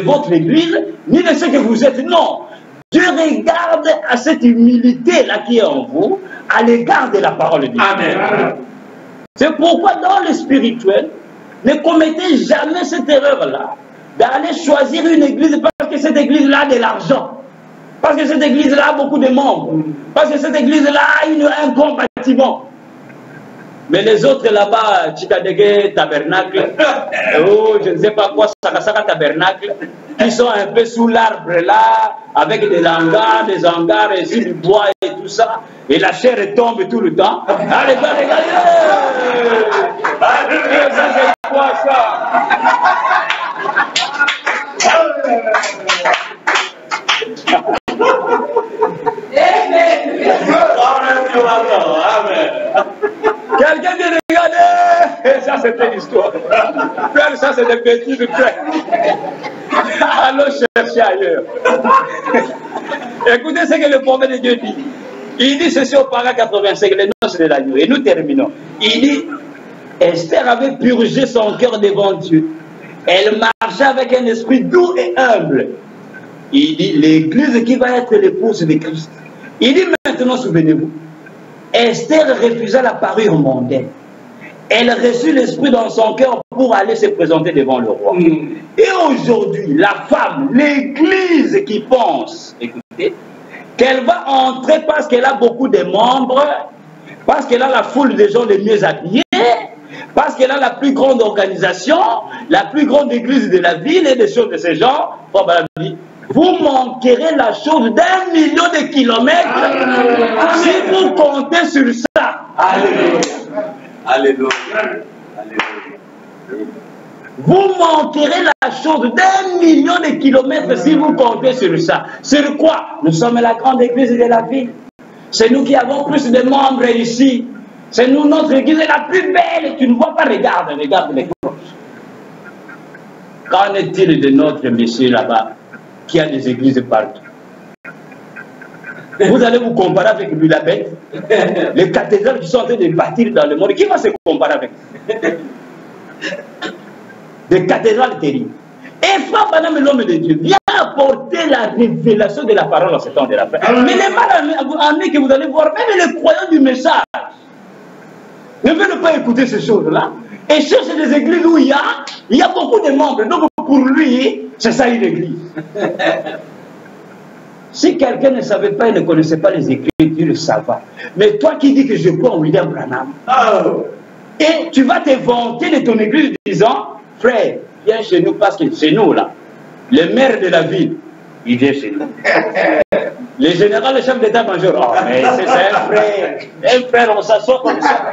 votre église, ni de ce que vous êtes. Non. Dieu regarde à cette humilité-là qui est en vous, à l'égard de la parole de Dieu. Amen. C'est pourquoi dans le spirituel, ne commettez jamais cette erreur-là, d'aller choisir une église parce que cette église-là a de l'argent, parce que cette église-là a beaucoup de membres, parce que cette église-là a un grand bâtiment. Mais les autres là-bas, Chikadege Tabernacle, oh, je ne sais pas quoi, Sakasaka Tabernacle, qui sont un peu sous l'arbre là, avec des hangars et du bois et tout ça, et la chair tombe tout le temps. Allez, regardez! Ça c'est quoi ça? Amen. Quelqu'un vient de regarder. Ça c'était l'histoire. Ça c'est des petits de près. Allons chercher ailleurs. Écoutez ce que le prophète de Dieu dit. Il dit ceci au paragraphe 85, les noces de l'agneau. Et nous terminons. Il dit, Esther avait purgé son cœur devant Dieu. Elle marchait avec un esprit doux et humble. Il dit, l'église qui va être l'épouse de Christ. Il dit maintenant, souvenez-vous, Esther refusa la parure mondaine. Elle reçut l'esprit dans son cœur pour aller se présenter devant le roi. Et aujourd'hui, la femme, l'église qui pense, écoutez, qu'elle va entrer parce qu'elle a beaucoup de membres, parce qu'elle a la foule des gens les mieux habillés, parce qu'elle a la plus grande organisation, la plus grande église de la ville et des choses de ce genre, vous manquerez la chose d'1 million de kilomètres si vous comptez sur ça. Alléluia. Alléluia. Alléluia. Vous manquerez la chose d'1 million de kilomètres si vous comptez sur ça. Sur quoi? Nous sommes la grande église de la ville. C'est nous qui avons plus de membres ici. C'est nous, notre église est la plus belle. Tu ne vois pas, regarde les cloches. Qu'en est-il de notre monsieur là-bas, qui a des églises partout? Vous allez vous comparer avec lui, la bête? Les cathédrales qui sont en train de bâtir dans le monde, qui va se comparer avec? Des cathédrales terribles. Et Frère Branham, l'homme de Dieu, vient apporter la révélation de la parole en ce temps de la fin. Mais les mal amis que vous allez voir, même les croyants du message, ne veulent pas écouter ces choses-là. Et cherchent des églises où il y a beaucoup de membres. Donc pour lui, c'est ça une église. Si quelqu'un ne savait pas et ne connaissait pas les Écritures, ça va. Mais toi qui dis que je crois en William Branham, et tu vas te vanter de ton église disant, frère, viens chez nous parce que c'est nous là. Le maire de la ville, il vient chez nous. Le général, le chef d'état-major, oh, mais c'est un frère. Un frère, on s'assoit comme ça.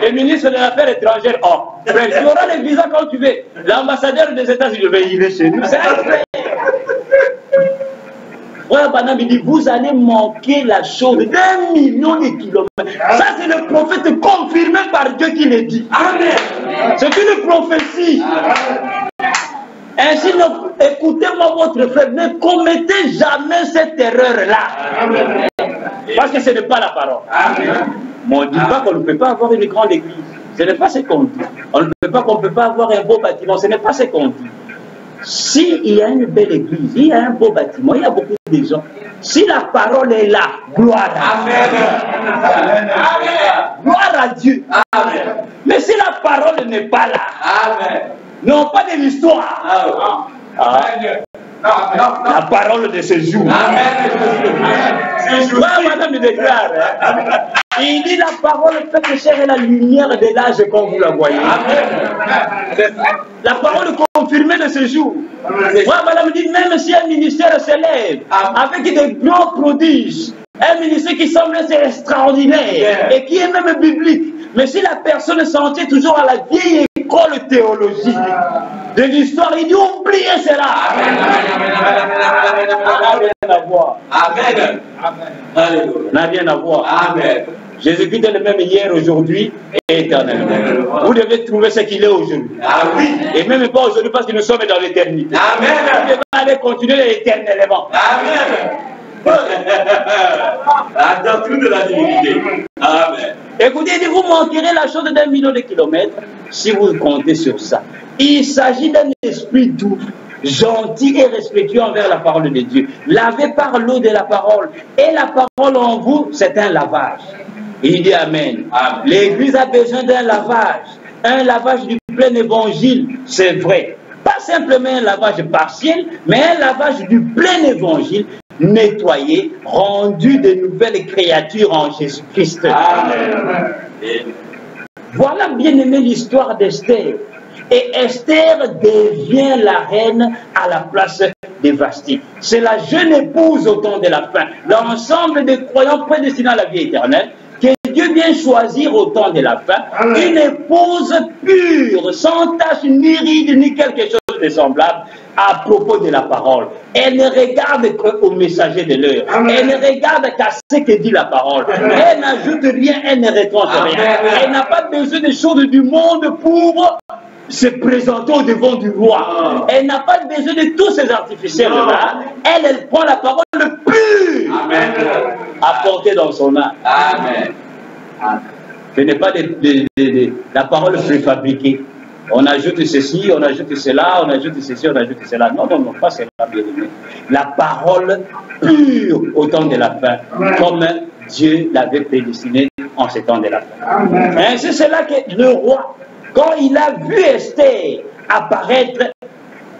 Le ministre de l'Affaires étrangères, oh, frère, tu auras le visa quand tu veux. L'ambassadeur des États-Unis, il est chez nous. C'est un frère. Frère Branham, il dit, vous allez manquer la chose d'1 million de kilomètres. Ça, c'est le prophète confirmé par Dieu qui le dit. Amen. C'est une prophétie. Ainsi, écoutez-moi, votre frère, ne commettez jamais cette erreur-là. Parce que ce n'est pas la parole. Mais on ne dit pas qu'on ne peut pas avoir une grande église. Ce n'est pas ce qu'on dit. On ne peut pas qu'on ne peut pas avoir un beau bâtiment. Ce n'est pas ce qu'on dit. S'il y a une belle église, il y a un beau bâtiment, il y a beaucoup de gens. Si la parole est là, gloire à Dieu. Gloire à Dieu. Amen. Mais si la parole n'est pas là, amen, non pas de l'histoire, la parole de ce jour. Madame me déclare, il dit la parole fait chair et la lumière de l'âge quand vous la voyez. La parole confirmée de ce jour. Madame dit, même si un ministère s'élève avec des grands prodiges, un ministère qui semble être extraordinaire et qui est même biblique, mais si la personne s'en tient toujours à la vieille école théologique de l'histoire, il dit oubliez cela. N'a rien à voir. Amen. N'a rien à voir. Amen. Jésus-Christ est le même hier, aujourd'hui et éternellement. Vous devez trouver ce qu'il est aujourd'hui. Ah oui. Et même pas aujourd'hui parce que nous sommes dans l'éternité. Amen. Vous devez aller continuer éternellement. Amen. La doctrine de la divinité. Amen. Écoutez, vous manquerez la chose d'1 million de kilomètres si vous comptez sur ça. Il s'agit d'un esprit doux, gentil et respectueux envers la parole de Dieu. Lavé par l'eau de la parole. Et la parole en vous, c'est un lavage. Il dit Amen. Amen. L'Église a besoin d'un lavage du plein évangile, c'est vrai. Pas simplement un lavage partiel, mais un lavage du plein évangile, nettoyé, rendu de nouvelles créatures en Jésus-Christ. Amen. Voilà, bien aimé, l'histoire d'Esther. Et Esther devient la reine à la place de Vasti. C'est la jeune épouse au temps de la fin. L'ensemble des croyants prédestinés à la vie éternelle, que Dieu vient choisir au temps de la fin, une épouse pure, sans tache, ni ride, ni quelque chose de semblable à propos de la parole. Elle ne regarde qu'au messager de l'heure. Elle ne regarde qu'à ce que dit la parole. Elle n'ajoute rien, elle ne retranche rien. Elle n'a pas besoin des choses du monde pour se présenter au devant du roi. Elle n'a pas besoin de tous ces artificiels-là. Elle prend la parole pure apportée dans son âme. Amen. Ce n'est pas la parole préfabriquée. On ajoute ceci, on ajoute cela, on ajoute ceci, on ajoute cela. Non, non, non, pas cela, bien aimé. La parole pure au temps de la fin, comme Dieu l'avait prédestiné en ce temps de la fin. Ainsi, c'est là que le roi, quand il a vu Esther apparaître,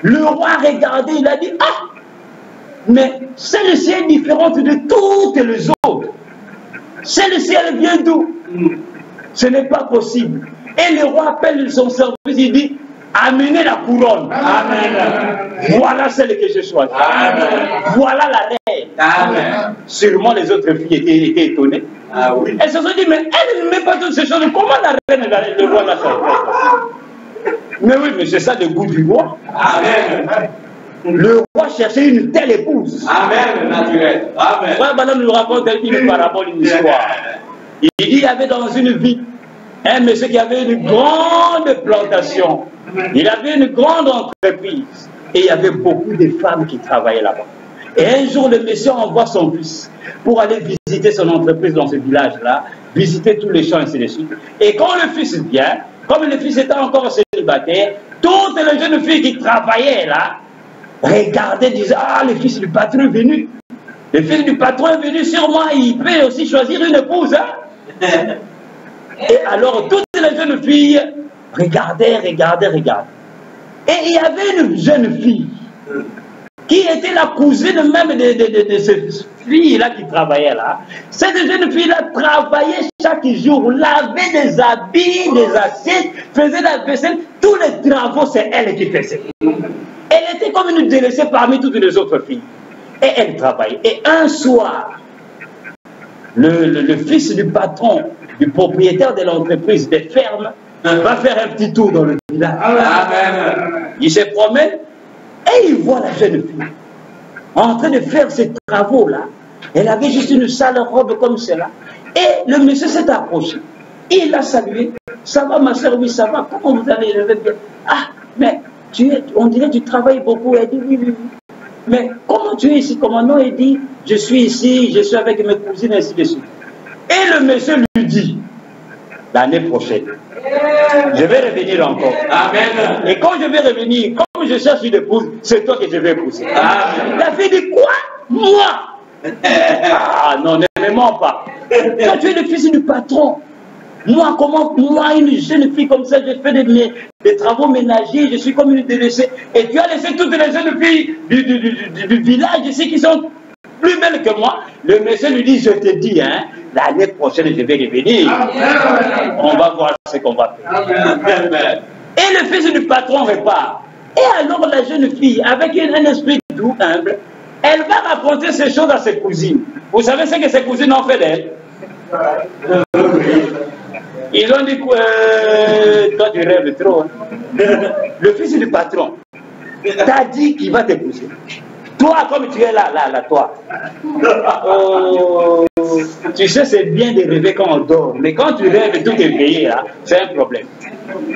le roi a regardé, il a dit, ah, mais celle-ci est différente de toutes les autres. Celle-ci, elle vient d'où? Ce n'est pas possible. Et le roi appelle son service, il dit, amenez la couronne. Amen. Voilà celle que j'ai choisie. Voilà la reine. Amen. Sûrement les autres filles étaient étonnées. Ah, oui. Elles se sont dit, mais elle ne met pas toutes ces choses. Comment la reine, le roi l'a fait? Mais oui, mais c'est ça le goût du roi. Amen. Le roi cherchait une telle épouse. Amen, naturel. Amen. Frère Madame nous raconte une parabole, une histoire. Il dit qu'il y avait dans une ville un monsieur qui avait une grande plantation. Il avait une grande entreprise. Et il y avait beaucoup de femmes qui travaillaient là-bas. Et un jour, le monsieur envoie son fils pour aller visiter son entreprise dans ce village-là, visiter tous les champs, ainsi de suite. Et quand le fils vient, comme le fils était encore célibataire, toutes les jeunes filles qui travaillaient là, regardaient, disaient, ah, le fils du patron est venu. Le fils du patron est venu, sûrement, il peut aussi choisir une épouse. Hein? Et alors, toutes les jeunes filles regardaient. Et il y avait une jeune fille qui était la cousine même de cette fille-là qui travaillait là. Cette jeune fille-là travaillait chaque jour, lavait des habits, des assiettes, faisait la vaisselle, tous les travaux, c'est elle qui faisait. Elle était comme une délaissée parmi toutes les autres filles. Et elle travaillait. Et un soir, le fils du patron, du propriétaire de l'entreprise des fermes, va faire un petit tour dans le village. Amen. Il se promène et il voit la jeune fille en train de faire ses travaux-là. Elle avait juste une sale robe comme celle-là. Et le monsieur s'est approché. Il l'a salué. Ça va ma soeur? Oui, ça va. Comment vous allez? Ah, mais on dirait que tu travailles beaucoup. Elle dit oui, oui, oui. Mais comment tu es ici? Comment non? Il dit, je suis ici, je suis avec mes cousines, ainsi de suite. Et le monsieur lui dit, l'année prochaine, je vais revenir encore. Amen. Et quand je vais revenir, comme je cherche une épouse, c'est toi que je vais épouser. Amen. La fille dit quoi? Moi? Ah non, ne me mens pas. Toi, tu es le fils du patron. Moi, comment, moi, une jeune fille comme ça, je fais des travaux ménagers, je suis comme une délaissée. Et tu as laissé toutes les jeunes filles du village ici qui sont plus belles que moi. Le monsieur lui dit, je te dis, hein, l'année prochaine, je vais revenir. Amen. On va voir ce qu'on va faire. Amen. Et le fils du patron repart. Et alors la jeune fille, avec un esprit doux, humble, elle va raconter ces choses à ses cousines. Vous savez ce que ses cousines ont fait d'elle? Ils ont dit, toi tu rêves trop. Hein? Le fils du patron t'a dit qu'il va t'épouser. Toi, comme tu es là, toi. Tu sais, c'est bien de rêver quand on dort. Mais quand tu rêves tout éveillé, c'est un problème.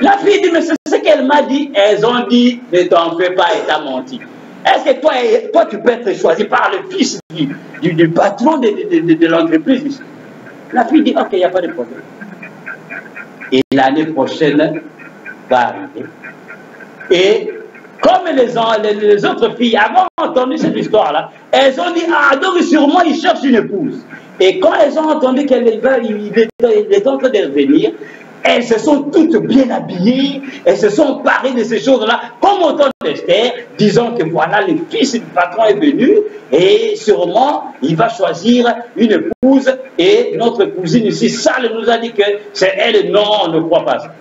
La fille dit, mais c'est ce qu'elle m'a dit. Elles ont dit, ne t'en fais pas, et t'as menti. Est-ce que toi, tu peux être choisi par le fils du patron de l'entreprise ici? La fille dit, ok, il n'y a pas de problème. Et l'année prochaine va arriver. Et comme les autres filles avaient entendu cette histoire-là, elles ont dit, ah, donc sûrement il cherche une épouse. Et quand elles ont entendu qu'il est en train de revenir, elles se sont toutes bien habillées, elles se sont parées de ces choses-là, comme au temps d'Esther, disant que voilà, le fils du patron est venu, et sûrement, il va choisir une épouse, et notre cousine ici, Sale, nous a dit que c'est elle. Non, on ne croit pas ça.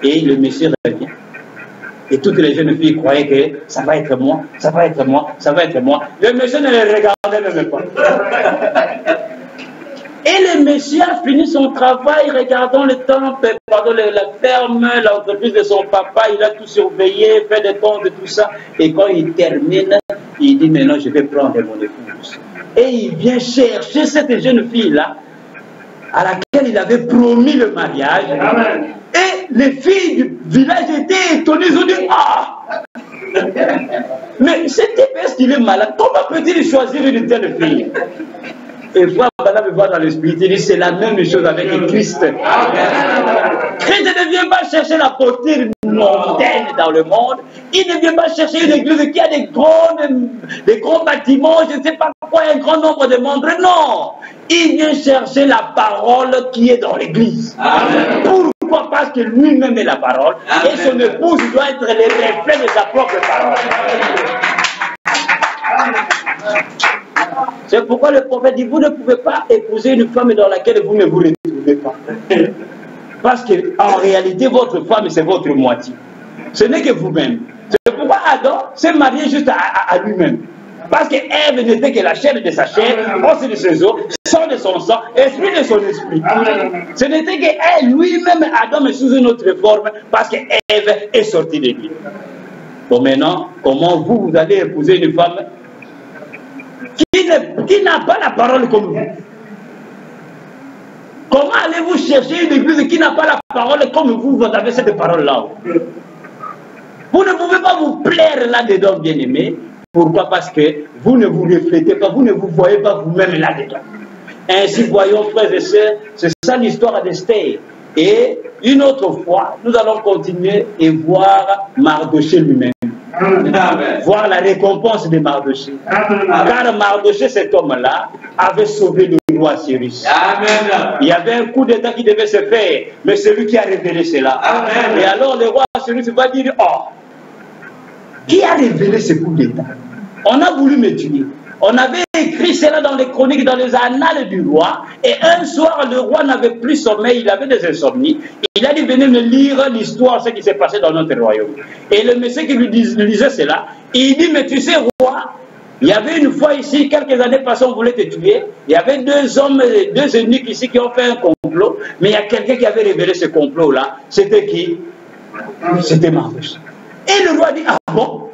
Et le monsieur revient. Et toutes les jeunes filles croyaient que ça va être moi, ça va être moi, ça va être moi. Le monsieur ne les regardait même pas. Et le monsieur a fini son travail, regardant le temple, la ferme, l'entreprise de son papa, il a tout surveillé, fait des comptes et tout ça. Et quand il termine, il dit, maintenant je vais prendre mon épouse. Et il vient chercher cette jeune fille-là, à laquelle il avait promis le mariage. Amen. Et les filles du village étaient étonnées, ils ont dit, ah, mais c'était parce qu'il est malade, comment peut-il choisir une telle fille? Et frère Madame me voit dans l'esprit, il dit, c'est la même chose avec Christ. Christ ne vient pas chercher la beauté mondaine dans le monde. Il ne vient pas chercher une église qui a des grands bâtiments, je ne sais pas quoi, un grand nombre de membres. Non, il vient chercher la parole qui est dans l'église. Pourquoi? Parce que lui-même est la parole. Amen. Et son épouse doit être le reflet de sa propre parole. C'est pourquoi le prophète dit, vous ne pouvez pas épouser une femme dans laquelle vous ne vous retrouvez pas. Parce qu'en réalité, votre femme, c'est votre moitié. Ce n'est que vous-même. C'est pourquoi Adam s'est marié juste à lui-même. Parce que Ève n'était que la chair de sa chair, os de ses os, sang de son sang, esprit de son esprit. Ce n'était que lui-même, Adam, est sous une autre forme, parce que Ève est sortie de lui. Bon, maintenant, comment vous allez épouser une femme qui n'a pas la parole comme vous? Comment allez-vous chercher une église qui n'a pas la parole comme vous avez cette parole-là? Vous ne pouvez pas vous plaire là-dedans, bien-aimés. Pourquoi? Parce que vous ne vous reflétez pas, vous ne vous voyez pas vous-même là-dedans. Ainsi, voyons, frères et sœurs, c'est ça l'histoire d'Esther. Et une autre fois, nous allons continuer et voir Mardochée lui-même. Voir la récompense de Mardochée. Car Mardochée, cet homme-là, avait sauvé le roi Cyrus. Il y avait un coup d'État qui devait se faire, mais c'est lui qui a révélé cela. Et alors le roi Cyrus va dire, oh, qui a révélé ce coup d'État? On a voulu me tuer. On avait écrit cela dans les chroniques, dans les annales du roi. Et un soir, le roi n'avait plus sommeil, il avait des insomnies. Il a dit, venez me lire l'histoire, ce qui s'est passé dans notre royaume. Et le monsieur qui lui lisait cela, il dit, mais tu sais, roi, il y avait une fois ici, quelques années passées, on voulait te tuer. Il y avait deux hommes, deux eunuques ici qui ont fait un complot. Mais il y a quelqu'un qui avait révélé ce complot-là. C'était qui? C'était Mardochée. Et le roi dit, ah bon?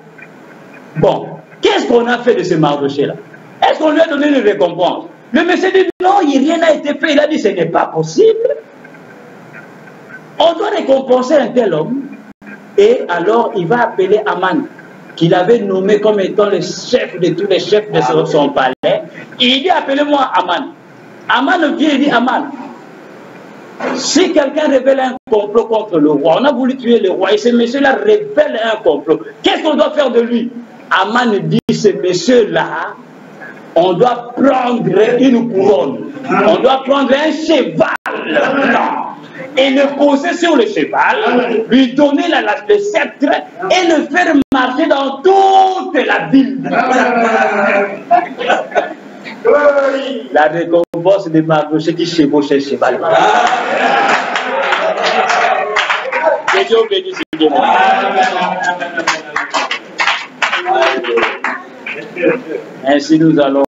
Bon. Qu'est-ce qu'on a fait de ce Mardochée-là? Est-ce qu'on lui a donné une récompense? Le monsieur dit non, rien n'a été fait. Il a dit ce n'est pas possible. On doit récompenser un tel homme. Et alors il va appeler Aman, qu'il avait nommé comme étant le chef de tous les chefs de son palais. Il dit appelez-moi Aman. Aman vient et dit Aman, si quelqu'un révèle un complot contre le roi, on a voulu tuer le roi et ce monsieur-là révèle un complot, qu'est-ce qu'on doit faire de lui? Aman dit, ce monsieur-là, on doit prendre une couronne, on doit prendre un cheval blanc et le poser sur le cheval, lui donner le sceptre et le faire marcher dans toute la ville. La récompense de Mardochée qui chevauchait le cheval. Que Dieu bénisse. Ainsi nous allons